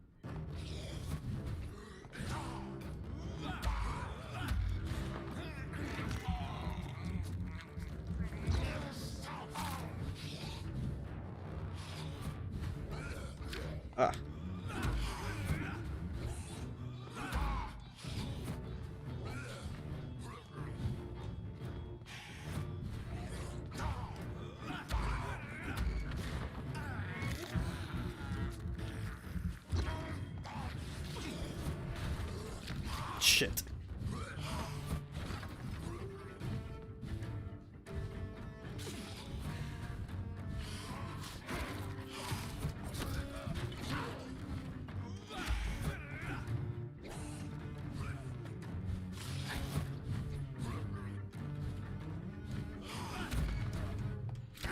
Ah. Shit.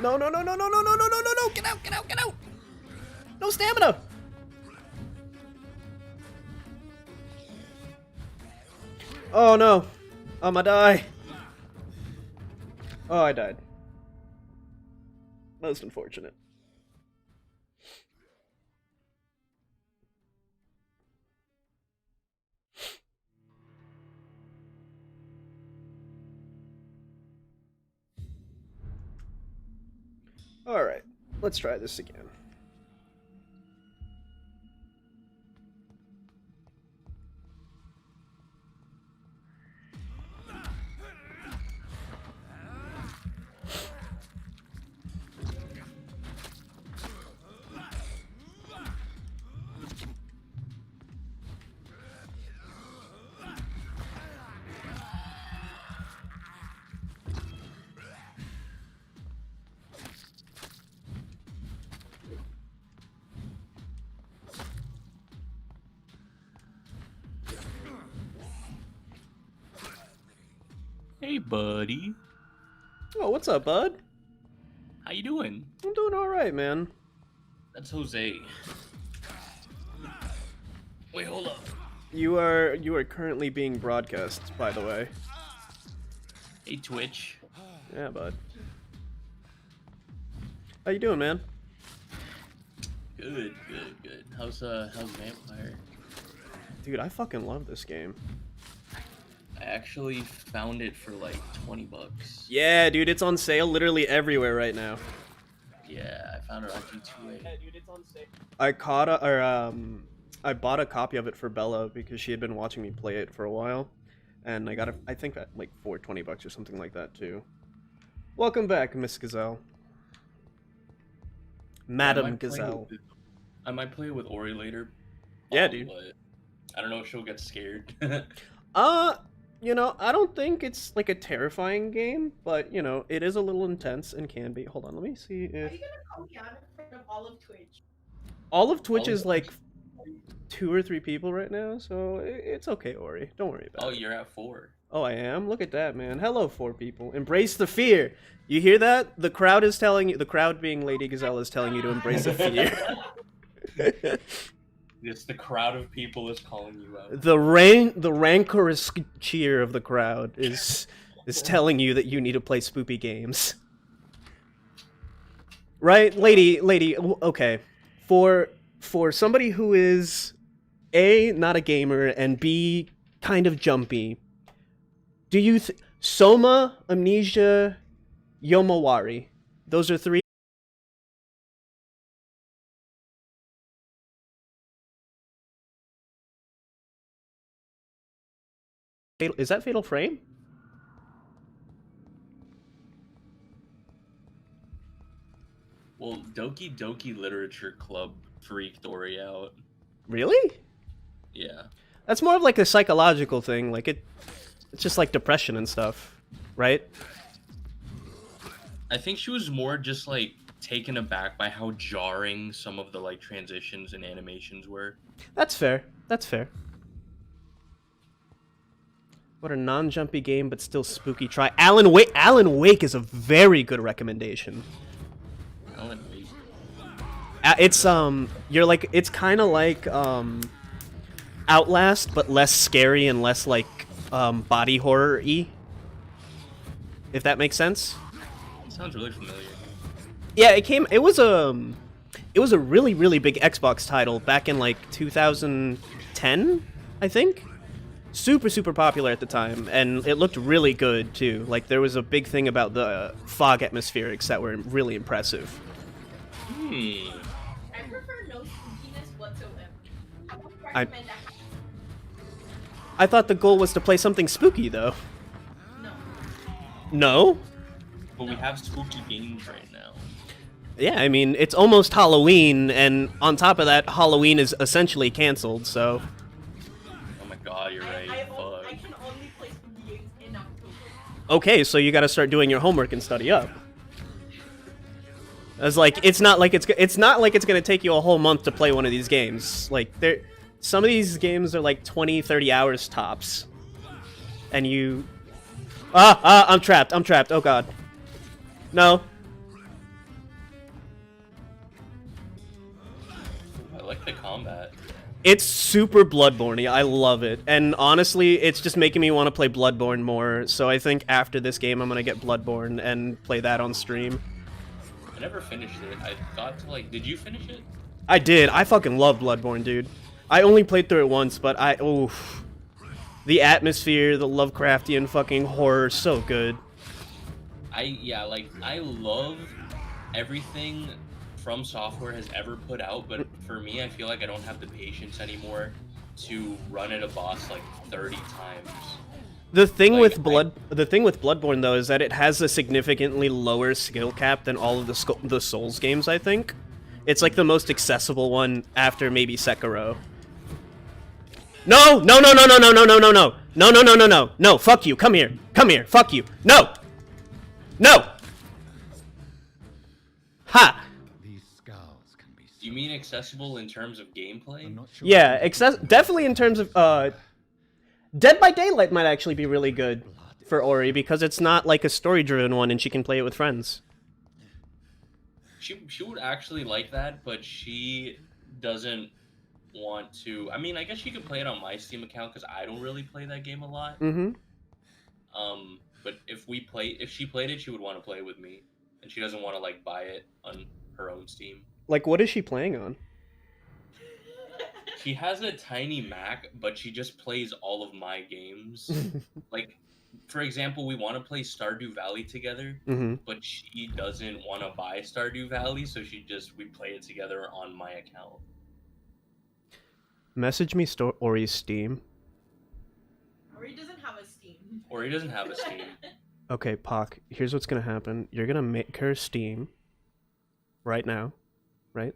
No, no, no, no, no, no, no, no, no, no, no! Get out, get out, get out! No stamina! Oh no! I'ma die! Oh, I died. Most unfortunate. Alright, let's try this again. Hey, buddy. Oh, what's up, bud? How you doing? I'm doing alright, man. That's Jose. Wait, hold up. You are currently being broadcast, by the way. Hey, Twitch. Yeah, bud. How you doing, man? Good, good, good. How's Vampire? Dude, I fucking love this game. I actually found it for like 20 bucks. Yeah, dude, it's on sale literally everywhere right now. Yeah, I found it on G2A. Yeah, dude, it's on sale. I bought a copy of it for Bella because she had been watching me play it for a while, and I got it, I think, at like for 20 bucks or something like that too. Welcome back, Miss Gazelle. Madam Gazelle. I might play it with Ori later. Yeah, dude. But I don't know if she'll get scared. You know, I don't think it's like a terrifying game, but you know, it is a little intense and can be. Hold on, let me see if. Are you gonna call me out in front of all of Twitch? All of Twitch is like 2 or 3 people right now, so it's okay, Ori. Don't worry about it. Oh, you're at 4. Oh, I am? Look at that, man. Hello, 4 people. Embrace the fear. You hear that? The crowd is telling you, the crowd being Lady Gazelle is telling you to embrace the fear. Yes, the crowd of people is calling you out. The rancorous cheer of the crowd is telling you that you need to play spoopy games. Right? Lady, okay. For for somebody who is A, not a gamer, and B, kind of jumpy, do you Soma, Amnesia, Yomawari. Those are 3. Is that Fatal Frame? Well, Doki Doki Literature Club freaked Ori out. Really? Yeah. That's more of like a psychological thing. Like it's just like depression and stuff, right? I think she was more just like taken aback by how jarring some of the like transitions and animations were. That's fair. That's fair. What a non-jumpy game, but still spooky. Try Alan Wake. Alan Wake is a very good recommendation. Alan Wake. It's you're like it's kind of like Outlast, but less scary and less like body horror-y. If that makes sense. Sounds really familiar. Yeah, it was a really, really big Xbox title back in like 2010, I think. Super, super popular at the time, and it looked really good too. Like there was a big thing about the fog atmospherics that were really impressive. I prefer no spookiness whatsoever. I would recommend I thought the goal was to play something spooky though. No? But we have spooky games right now. Yeah, I mean, it's almost Halloween, and on top of that, Halloween is essentially canceled, so... Oh my god, you're right. I can only play spooky games in October. Okay, so you gotta start doing your homework and study up. It's like, it's not like it's gonna take you a whole month to play one of these games. Like, some of these games are like 20, 30 hours tops. And you... I'm trapped, oh god. No. I like the combat. It's super Bloodborne-y. I love it. And honestly, it's just making me want to play Bloodborne more. So I think after this game, I'm going to get Bloodborne and play that on stream. I never finished it. I thought to like, did you finish it? I did. I fucking love Bloodborne, dude. I only played through it once, but oof. The atmosphere, the Lovecraftian fucking horror, so good. I love everything From Software has ever put out, but for me, I feel like I don't have the patience anymore to run at a boss like 30 times. The thing with Bloodborne though is that it has a significantly lower skill cap than all of the Souls games, I think. It's like the most accessible one after maybe Sekiro. No, no, no, no, no, no, no, no, no, no, no, no, no, no, no, no, fuck you, come here, fuck you, no, no, ha. Do you mean accessible in terms of gameplay? Yeah, definitely in terms of, Dead by Daylight might actually be really good for Ori because it's not like a story-driven one and she can play it with friends. She would actually like that, but she doesn't want to. I mean, I guess she could play it on my Steam account because I don't really play that game a lot. Mm-hmm. But if she played it, she would want to play it with me, and she doesn't want to like buy it on her own Steam. Like, what is she playing on? She has a tiny Mac, but she just plays all of my games. Like, for example, we want to play Stardew Valley together, but she doesn't want to buy Stardew Valley, so we play it together on my account. Message me Ori's Steam. Ori doesn't have a Steam. Ori doesn't have a Steam. Okay, Pac, here's what's gonna happen. You're gonna make her Steam right now, right?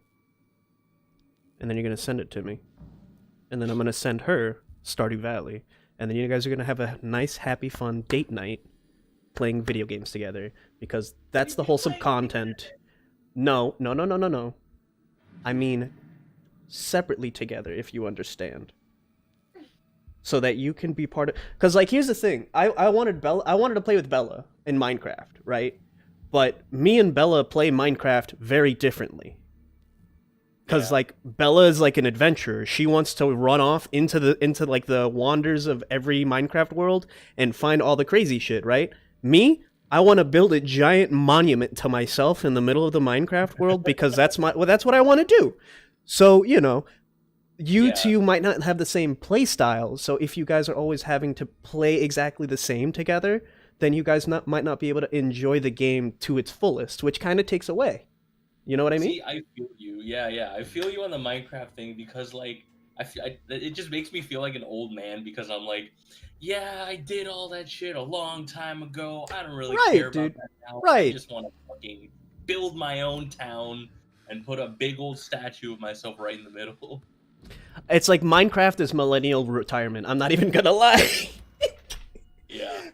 And then you're gonna send it to me. And then I'm gonna send her Stardew Valley. And then you guys are gonna have a nice, happy, fun date night playing video games together. Because that's the wholesome content. No, no, no, no, no, no. I mean, separately together, if you understand. So that you can be part of... Because, like, here's the thing. I wanted to play with Bella in Minecraft, right? But me and Bella play Minecraft very differently. Because, like, Bella is, like, an adventurer. She wants to run off into the wonders of every Minecraft world and find all the crazy shit, right? Me, I want to build a giant monument to myself in the middle of the Minecraft world because that's what I want to do. So, you know, you two might not have the same play style. So if you guys are always having to play exactly the same together, then you guys might not be able to enjoy the game to its fullest, which kind of takes away. You know what I mean? See, I feel you. Yeah. I feel you on the Minecraft thing because, like, it just makes me feel like an old man because I'm like, yeah, I did all that shit a long time ago. I don't really care about that now. I just want to fucking build my own town and put a big old statue of myself right in the middle. It's like Minecraft is millennial retirement. I'm not even gonna lie. Yeah.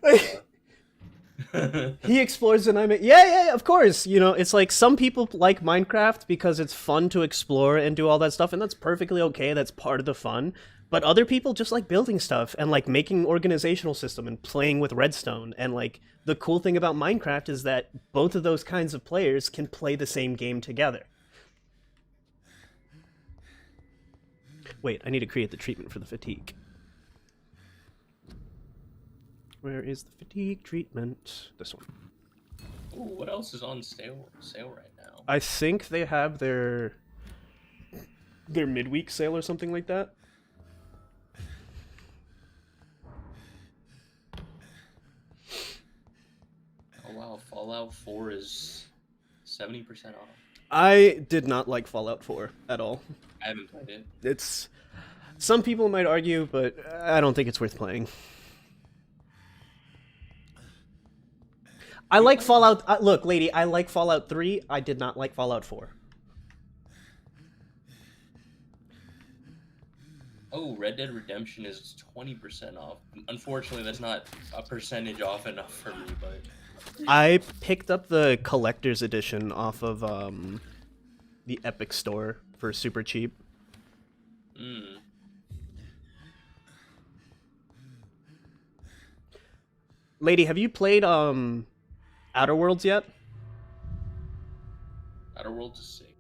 He explores and yeah, of course. You know, it's like some people like Minecraft because it's fun to explore and do all that stuff, and that's perfectly okay. That's part of the fun. But other people just like building stuff and like making an organizational system and playing with redstone. And like the cool thing about Minecraft is that both of those kinds of players can play the same game together. Wait, I need to create the treatment for the fatigue. Where is the fatigue treatment? This one. Ooh, what else is on sale right now? I think they have their midweek sale or something like that. Oh wow, Fallout 4 is 70% off. I did not like Fallout 4 at all. I haven't played it. It's some people might argue, but I don't think it's worth playing. I like Fallout. Look, lady, I like Fallout 3. I did not like Fallout 4. Oh, Red Dead Redemption is 20% off. Unfortunately, that's not a percentage off enough for me, but... I picked up the collector's edition off of the Epic Store for super cheap. Mm. Lady, have you played Outer Worlds yet? Outer Worlds is sick.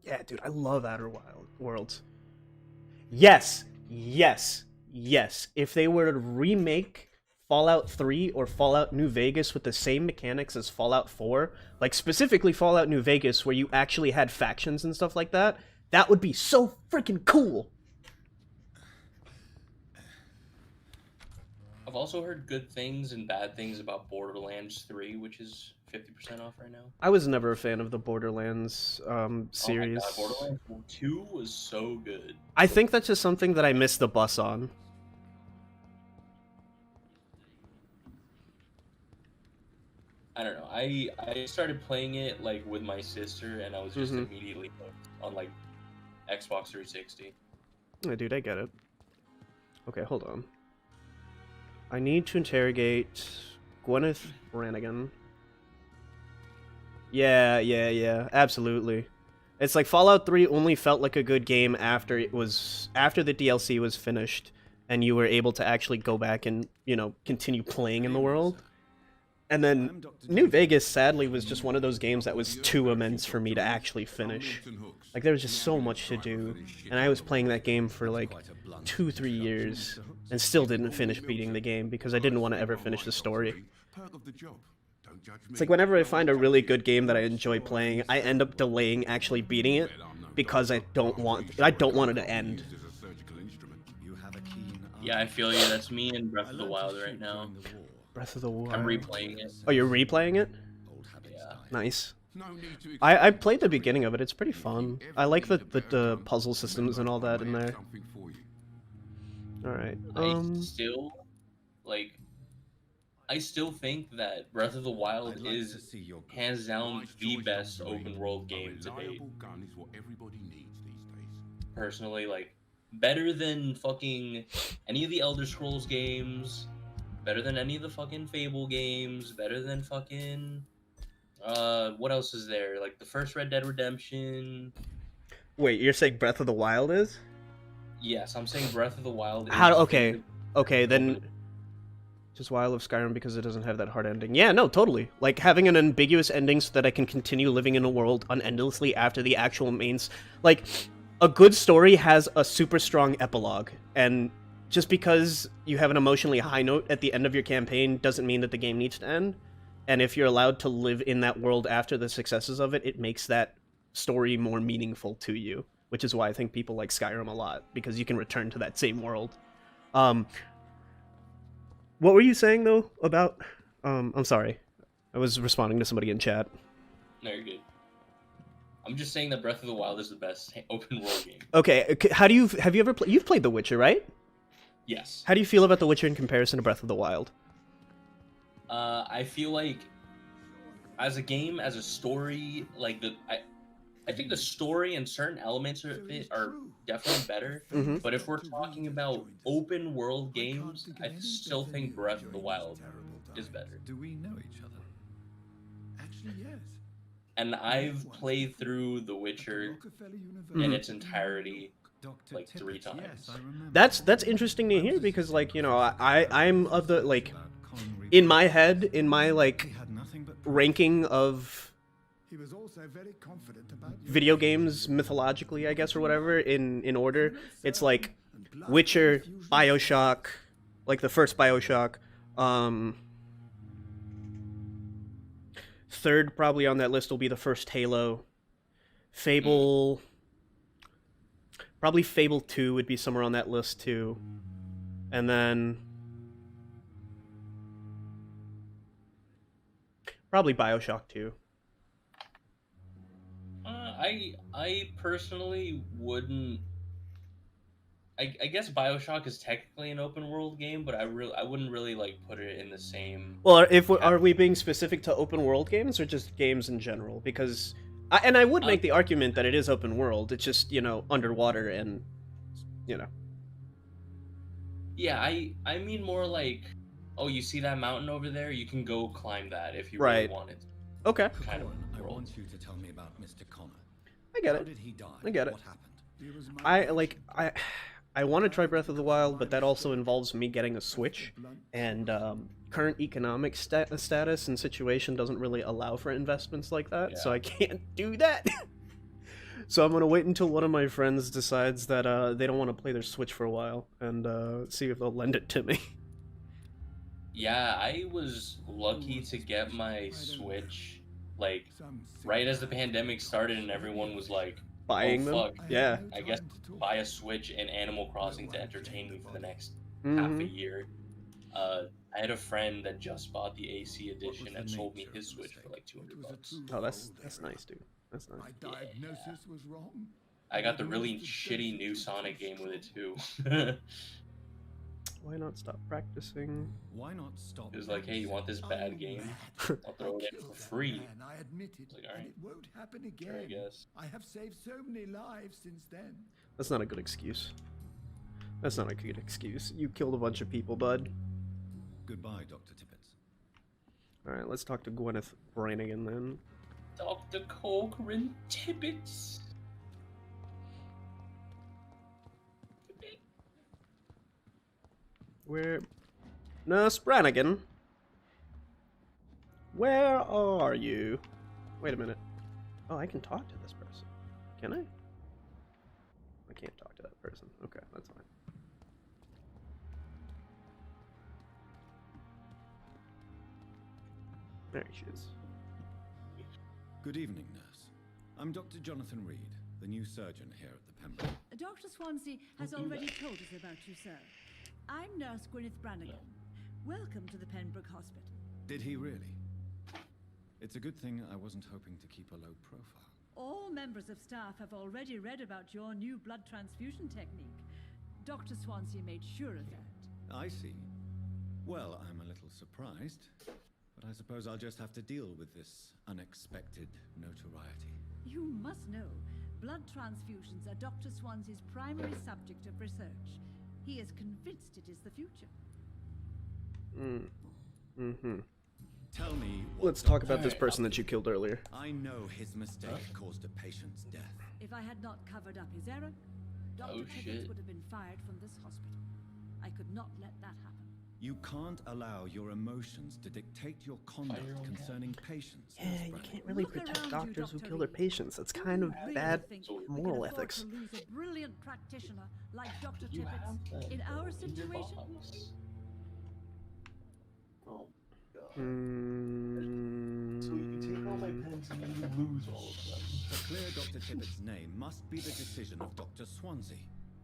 Yeah, dude, I love Outer Worlds. Yes. If they were to remake Fallout 3 or Fallout New Vegas with the same mechanics as Fallout 4, like specifically Fallout New Vegas where you actually had factions and stuff like that, that would be so freaking cool. I've also heard good things and bad things about Borderlands 3, which is 50% off right now. I was never a fan of the Borderlands series. Oh my god, Borderlands 2 was so good. I think that's just something that I missed the bus on. I don't know. I started playing it like with my sister, and I was just immediately hooked on like Xbox 360. Yeah, dude, I get it. Okay, hold on. I need to interrogate Gwyneth Brannigan. Yeah, absolutely. It's like Fallout 3 only felt like a good game after the DLC was finished and you were able to actually go back and, you know, continue playing in the world. And then New Vegas sadly was just one of those games that was too immense for me to actually finish. Like there was just so much to do, and I was playing that game for like 2-3 years and still didn't finish beating the game because I didn't want to ever finish the story. It's like whenever I find a really good game that I enjoy playing, I end up delaying actually beating it because I don't want it to end. Yeah, I feel you. That's me in Breath of the Wild right now. Breath of the Wild. I'm replaying it. Oh, you're replaying it? Yeah. Nice. I played the beginning of it. It's pretty fun. I like the puzzle systems and all that in there. Alright. I still think that Breath of the Wild is hands down the best open world game to date. Personally, like, better than fucking any of the Elder Scrolls games, better than any of the fucking Fable games, better than fucking what else is there? Like the first Red Dead Redemption. Wait, you're saying Breath of the Wild is? Yes, I'm saying Breath of the Wild is Okay, then just why I love Skyrim because it doesn't have that hard ending. Yeah, no, totally. Like having an ambiguous ending so that I can continue living in a world unendlessly after the actual mains. Like a good story has a super strong epilogue, and just because you have an emotionally high note at the end of your campaign doesn't mean that the game needs to end. And if you're allowed to live in that world after the successes of it, it makes that story more meaningful to you. which is why I think people like Skyrim a lot, because you can return to that same world. What were you saying though about? I'm sorry, I was responding to somebody in chat. No, you're good. I'm just saying that Breath of the Wild is the best open world game. Okay, have you ever played? You've played The Witcher, right? Yes. How do you feel about The Witcher in comparison to Breath of the Wild? I feel like as a game, as a story, like I think the story and certain elements of it are definitely better. Mhm. But if we're talking about open world games, I still think Breath of the Wild is better. Do we know each other? Actually, yes. And I've played through The Witcher in its entirety like 3 times. That's interesting to hear, because like, you know, I'm of the, like, in my head, in my like ranking of video games mythologically, I guess, or whatever, in order, it's like Witcher, BioShock, like the first BioShock, third probably on that list will be the first Halo, Fable, probably Fable 2 would be somewhere on that list too, and then probably BioShock 2. I personally wouldn't. I guess BioShock is technically an open world game, but I wouldn't really like put it in the same. Well, are we being specific to open world games or just games in general? Because I would make the argument that it is open world. It's just, you know, underwater and, you know. Yeah, I mean more like, oh, you see that mountain over there? You can go climb that if you Right. really wanted. Okay. Kind of I world. want you to tell me about Mr. Connor. I get How it. did he die? I get it. What happened? I want to try Breath of the Wild, but that also involves me getting a Switch, and current economic status and situation doesn't really allow for investments like that, so I can't do that. So I'm gonna wait until one of my friends decides that they don't want to play their Switch for a while, and see if they'll lend it to me. Yeah, I was lucky to get my Switch like right as the pandemic started, and everyone was like, Buying them? fuck, Yeah. I guess buy a Switch and Animal Crossing to entertain me for the next half a year. I had a friend that just bought the AC edition and sold me his Switch for like $200. Oh, that's nice, dude. That's nice. My diagnosis was wrong. I got the really shitty new Sonic game with it too. Why not stop practicing? Why not stop? It was like, hey, you want this bad game? I'll throw it in for free. I admit it, Like, all right. and it won't happen again. Sure, I guess. I have saved so many lives since then. That's not a good excuse. That's not a good excuse. You killed a bunch of people, bud. Goodbye, Dr. Tippett. Alright, let's talk to Gwyneth Brannigan then. Dr. Corcoran Tippett. Where... Nurse Brannigan? Where are you? Wait a minute. Oh, I can talk to this person. Can I? I can't talk to that person. Okay, that's fine. There she is. Good evening, nurse. I'm Dr. Jonathan Reed, the new surgeon here at the Pembroke. Dr. Swansea has already told us about you, sir. I'm Nurse Gwyneth Brannigan. Welcome to the Pembroke Hospital. Did he really? It's a good thing I wasn't hoping to keep a low profile. All members of staff have already read about your new blood transfusion technique. Dr. Swansea made sure of that. I see. Well, I'm a little surprised, but I suppose I'll just have to deal with this unexpected notoriety. You must know, blood transfusions are Dr. Swansea's primary subject of research. He is convinced it is the future. Tell me. Let's talk about this person that you killed earlier. I know his mistake caused a patient's death. If I had not covered up his error, Dr. Tippett would have been fired from this hospital. I could not let that happen. You can't allow your emotions to dictate your conduct concerning patients. Yeah, you can't really protect doctors who kill their patients. That's kind of bad moral ethics. To lose a brilliant practitioner like Dr. Tippett in our situation. Oh, God. So you take all my pens and then you lose all of them. To clear Dr. Tippett's name must be the decision of Dr. Swansea.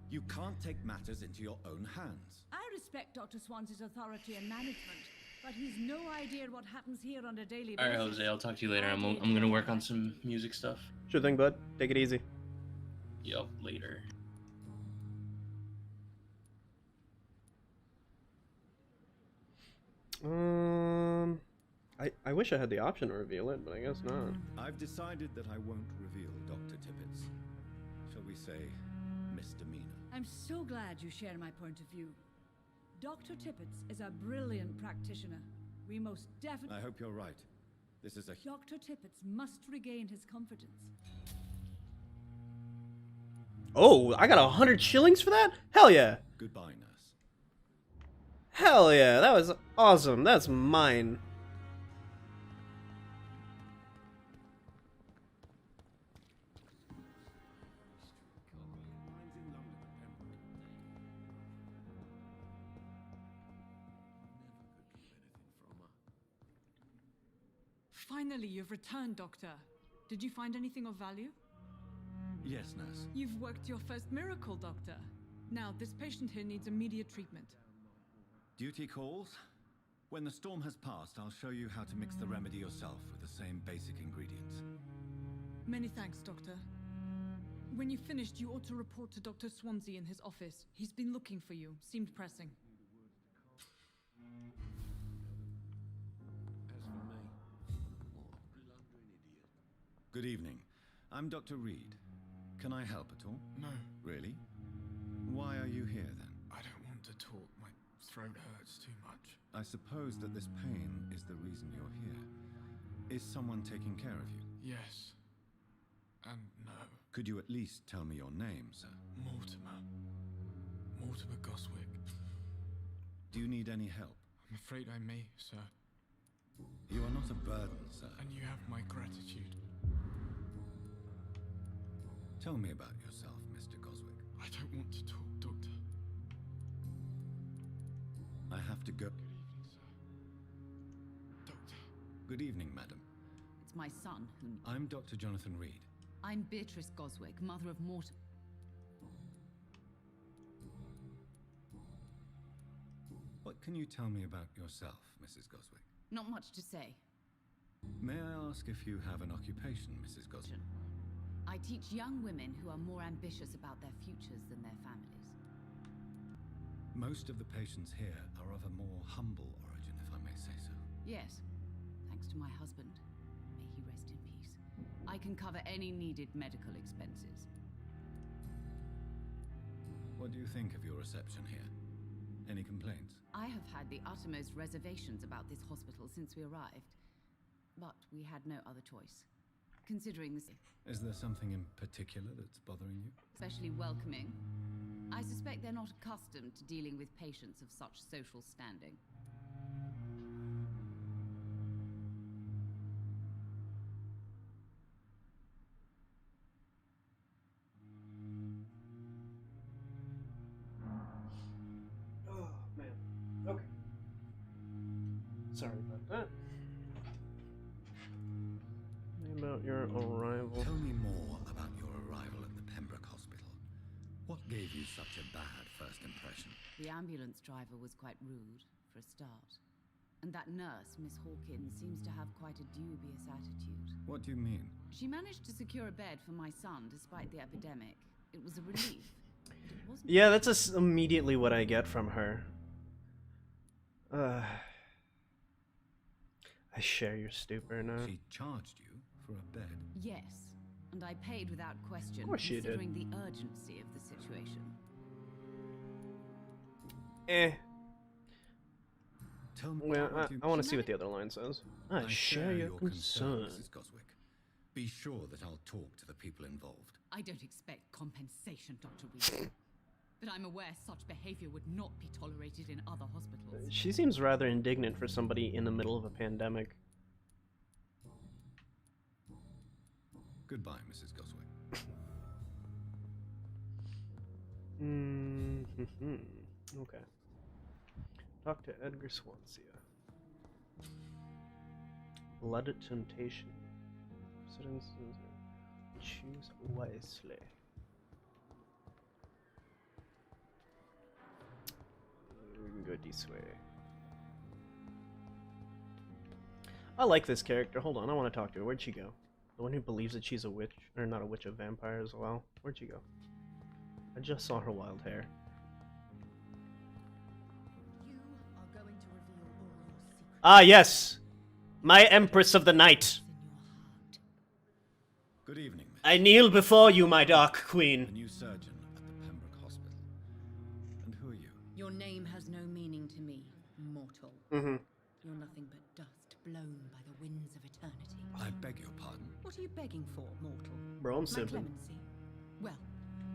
You can't take matters into your own hands. I respect Dr. Swansea's authority and management, but he's no idea what happens here on a daily basis. All right, Jose, I'll talk to you later. I'm gonna work on some music stuff. Sure thing, bud. Take it easy. Yup, later. I wish I had the option to reveal it, but I guess not. I've decided that I won't reveal Dr. Tippett's, shall we say, misdemeanor. I'm so glad you share my point of view. Dr. Tippett's is a brilliant practitioner. We most definitely... I hope you're right. This is a... Dr. Tippett's must regain his confidence. Oh, I got 100 shillings for that? Hell yeah. Goodbye, nurse. Hell yeah, that was awesome. That's mine. Finally, you've returned, Doctor. Did you find anything of value? Yes, nurse. You've worked your first miracle, Doctor. Now, this patient here needs immediate treatment. Duty calls. When the storm has passed, I'll show you how to mix the remedy yourself with the same basic ingredients. Many thanks, Doctor. When you've finished, you ought to report to Dr. Swansea in his office. He's been looking for you. Seemed pressing. Good evening. I'm Dr. Reed. Can I help at all? No. Really? Why are you here then? I don't want to talk. My throat hurts too much. I suppose that this pain is the reason you're here. Is someone taking care of you? Yes. And no. Could you at least tell me your name, sir? Mortimer. Mortimer Goswick. Do you need any help? I'm afraid I may, sir. You are not a burden, sir. And you have my gratitude. Tell me about yourself, Mr. Goswick. I don't want to talk, Doctor. I have to go. Good evening, sir. Doctor. Good evening, madam. It's my son who... I'm Dr. Jonathan Reed. I'm Beatrice Goswick, mother of Mortimer. What can you tell me about yourself, Mrs. Goswick? Not much to say. May I ask if you have an occupation, Mrs. Goswick? I teach young women who are more ambitious about their futures than their families. Most of the patients here are of a more humble origin, if I may say so. Yes, thanks to my husband. May he rest in peace. I can cover any needed medical expenses. What do you think of your reception here? Any complaints? I have had the uttermost reservations about this hospital since we arrived. But we had no other choice. Considering this... Is there something in particular that's bothering you? Especially welcoming. I suspect they're not accustomed to dealing with patients of such social standing. Oh, man. Okay. Sorry about that. About your arrival. Tell me more about your arrival at the Pembroke Hospital. What gave you such a bad first impression? The ambulance driver was quite rude, for a start. And that nurse, Miss Hawkins, seems to have quite a dubious attitude. What do you mean? She managed to secure a bed for my son despite the epidemic. It was a relief. But it wasn't. Yeah, that's just immediately what I get from her. I share your stupor now. She charged you for a bed? Yes, and I paid without question, Of course she did. considering the urgency of the situation. Tell me Well, I want to see what the other line says. I share your concern. Mrs. Goswick. Be sure that I'll talk to the people involved. I don't expect compensation, Dr. Reed. But I'm aware such behavior would not be tolerated in other hospitals. She seems rather indignant for somebody in the middle of a pandemic. Goodbye, Mrs. Goswick. Okay. Talk to Edgar Swansea. Blood temptation. Choose wisely. We can go this way. I like this character. Hold on, I want to talk to her. Where'd she go? The one who believes that she's a witch, or not a witch, a vampire as well. Where'd she go? I just saw her wild hair. You are going to reveal all your secrets. Ah, yes! My Empress of the Night! Good evening, Miss. I kneel before you, my dark queen. The new surgeon at the Pembroke Hospital. And who are you? Your name has no meaning to me, mortal. Mm-hmm. You're nothing but dust blown by the winds of eternity. I beg your pardon. What are you begging for, mortal? Bro, I'm My simping. clemency. Well,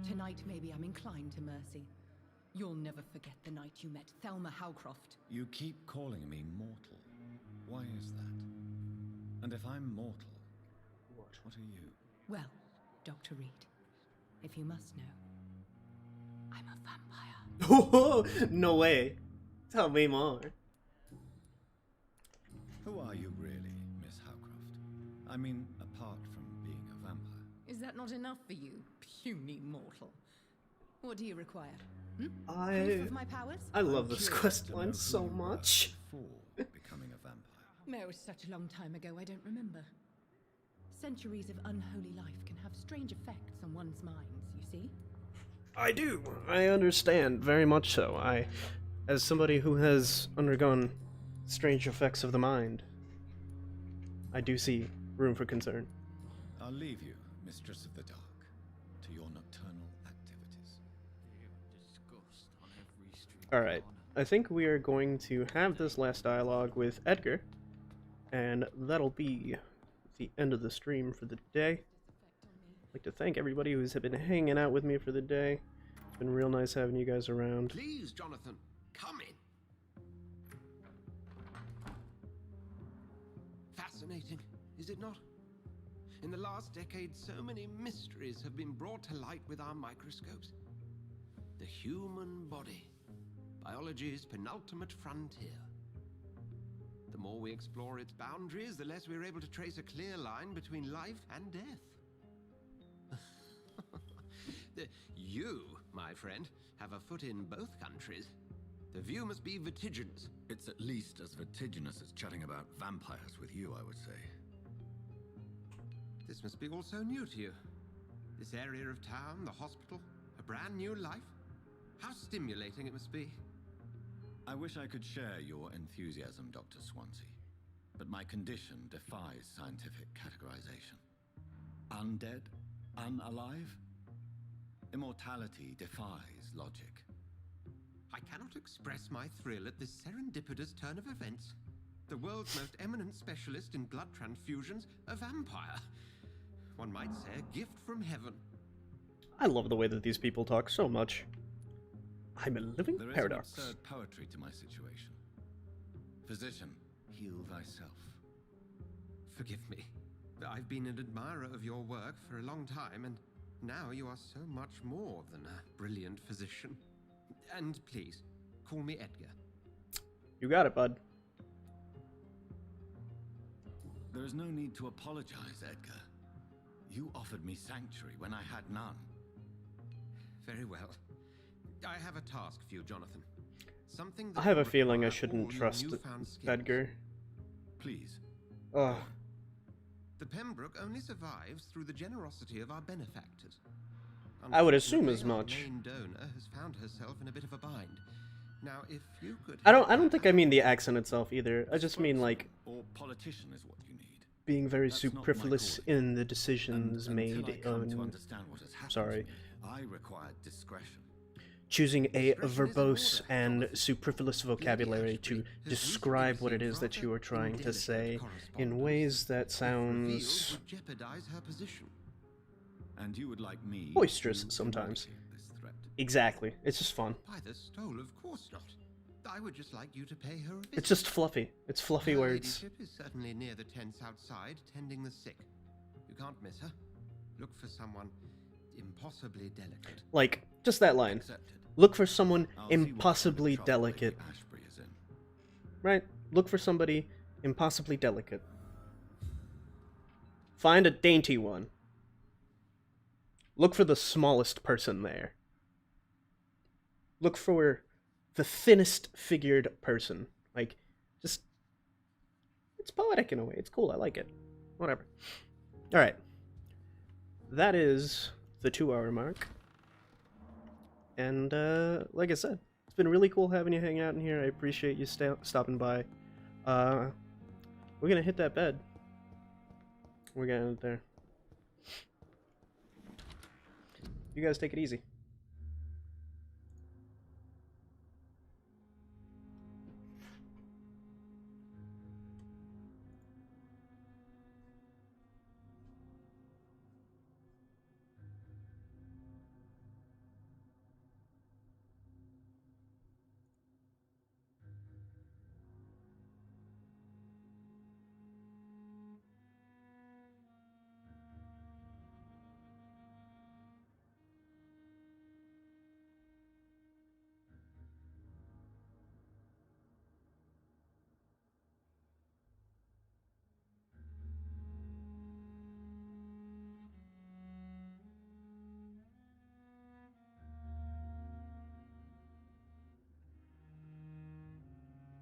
tonight maybe I'm inclined to mercy. You'll never forget the night you met Thelma Howcroft. You keep calling me mortal. Why is that? And if I'm mortal, what are you? Well, Dr. Reed, if you must know, I'm a vampire. No way. Tell me more. Who are you really, Miss Howcroft? I mean, apart from being a vampire. Is that not enough for you, puny mortal? What do you require? Proof of my powers? I love this quest To know line who so you were much. Before becoming a vampire. It was such a long time ago, I don't remember. Centuries of unholy life can have strange effects on one's minds, you see? I do. I understand very much so. As somebody who has undergone strange effects of the mind, I do see room for concern. I'll leave you, Mistress of the Dark, to your nocturnal activities. Alright, I think we are going to have this last dialogue with Edgar, and that'll be the end of the stream for the day. I'd like to thank everybody who's been hanging out with me for the day. It's been real nice having you guys around. Please, Jonathan, come in. Fascinating, is it not? In the last decade, so many mysteries have been brought to light with our microscopes. The human body, biology's penultimate frontier. The more we explore its boundaries, the less we're able to trace a clear line between life and death. You, my friend, have a foot in both countries. The view must be vertiginous. It's at least as vertiginous as chatting about vampires with you, I would say. This must be all so new to you. This area of town, the hospital, a brand new life. How stimulating it must be. I wish I could share your enthusiasm, Dr. Swansea, but my condition defies scientific categorization. Undead? Unalive? Immortality defies logic. I cannot express my thrill at this serendipitous turn of events. The world's most eminent specialist in blood transfusions, a vampire. One might say a gift from heaven. I love the way that these people talk so much. I'm a living There is paradox. an absurd poetry to my situation. Physician, heal thyself. Forgive me. I've been an admirer of your work for a long time, and now you are so much more than a brilliant physician. And please, call me Edgar. You got it, bud. There is no need to apologize, Edgar. You offered me sanctuary when I had none. Very well. I have a task for you, Jonathan. Something that I have a will feeling I require shouldn't all your trust newfound skills. Edgar. Please. Ugh. The Pembroke only survives through the generosity of our benefactors. I would assume as Unfortunately, our much. main donor has found herself in a bit of a bind. Now, if you could... I don't think I mean the accent itself either. I just mean like Or politician is what you need. being very That's not my superfluous in the decisions Until I made come to on understand what has happened sorry. to me, I required discretion. choosing a verbose and superfluous vocabulary to describe what it is that you are trying to say in ways that sounds would jeopardize her position. And you would like me boisterous to sometimes. eradicate this threat. Exactly. It's just fun. By the stole, of course not. I would just like you to pay her a visit. It's just fluffy. It's fluffy Her words. ladyship is certainly near the tents outside, tending the sick. You can't miss her. Look for someone impossibly delicate. Like, just that line. Accepted. Look for someone I'll see what kind of impossibly trouble Lady delicate. Ashbury is in. Right? Look for somebody impossibly delicate. Find a dainty one. Look for the smallest person there. Look for the thinnest figured person. Like, just... It's poetic in a way. It's cool. I like it. Whatever. Alright. That is the 2-hour mark. And, like I said, it's been really cool having you hang out in here. I appreciate you stopping by. We're gonna hit that bed. We're gonna end it there. You guys take it easy.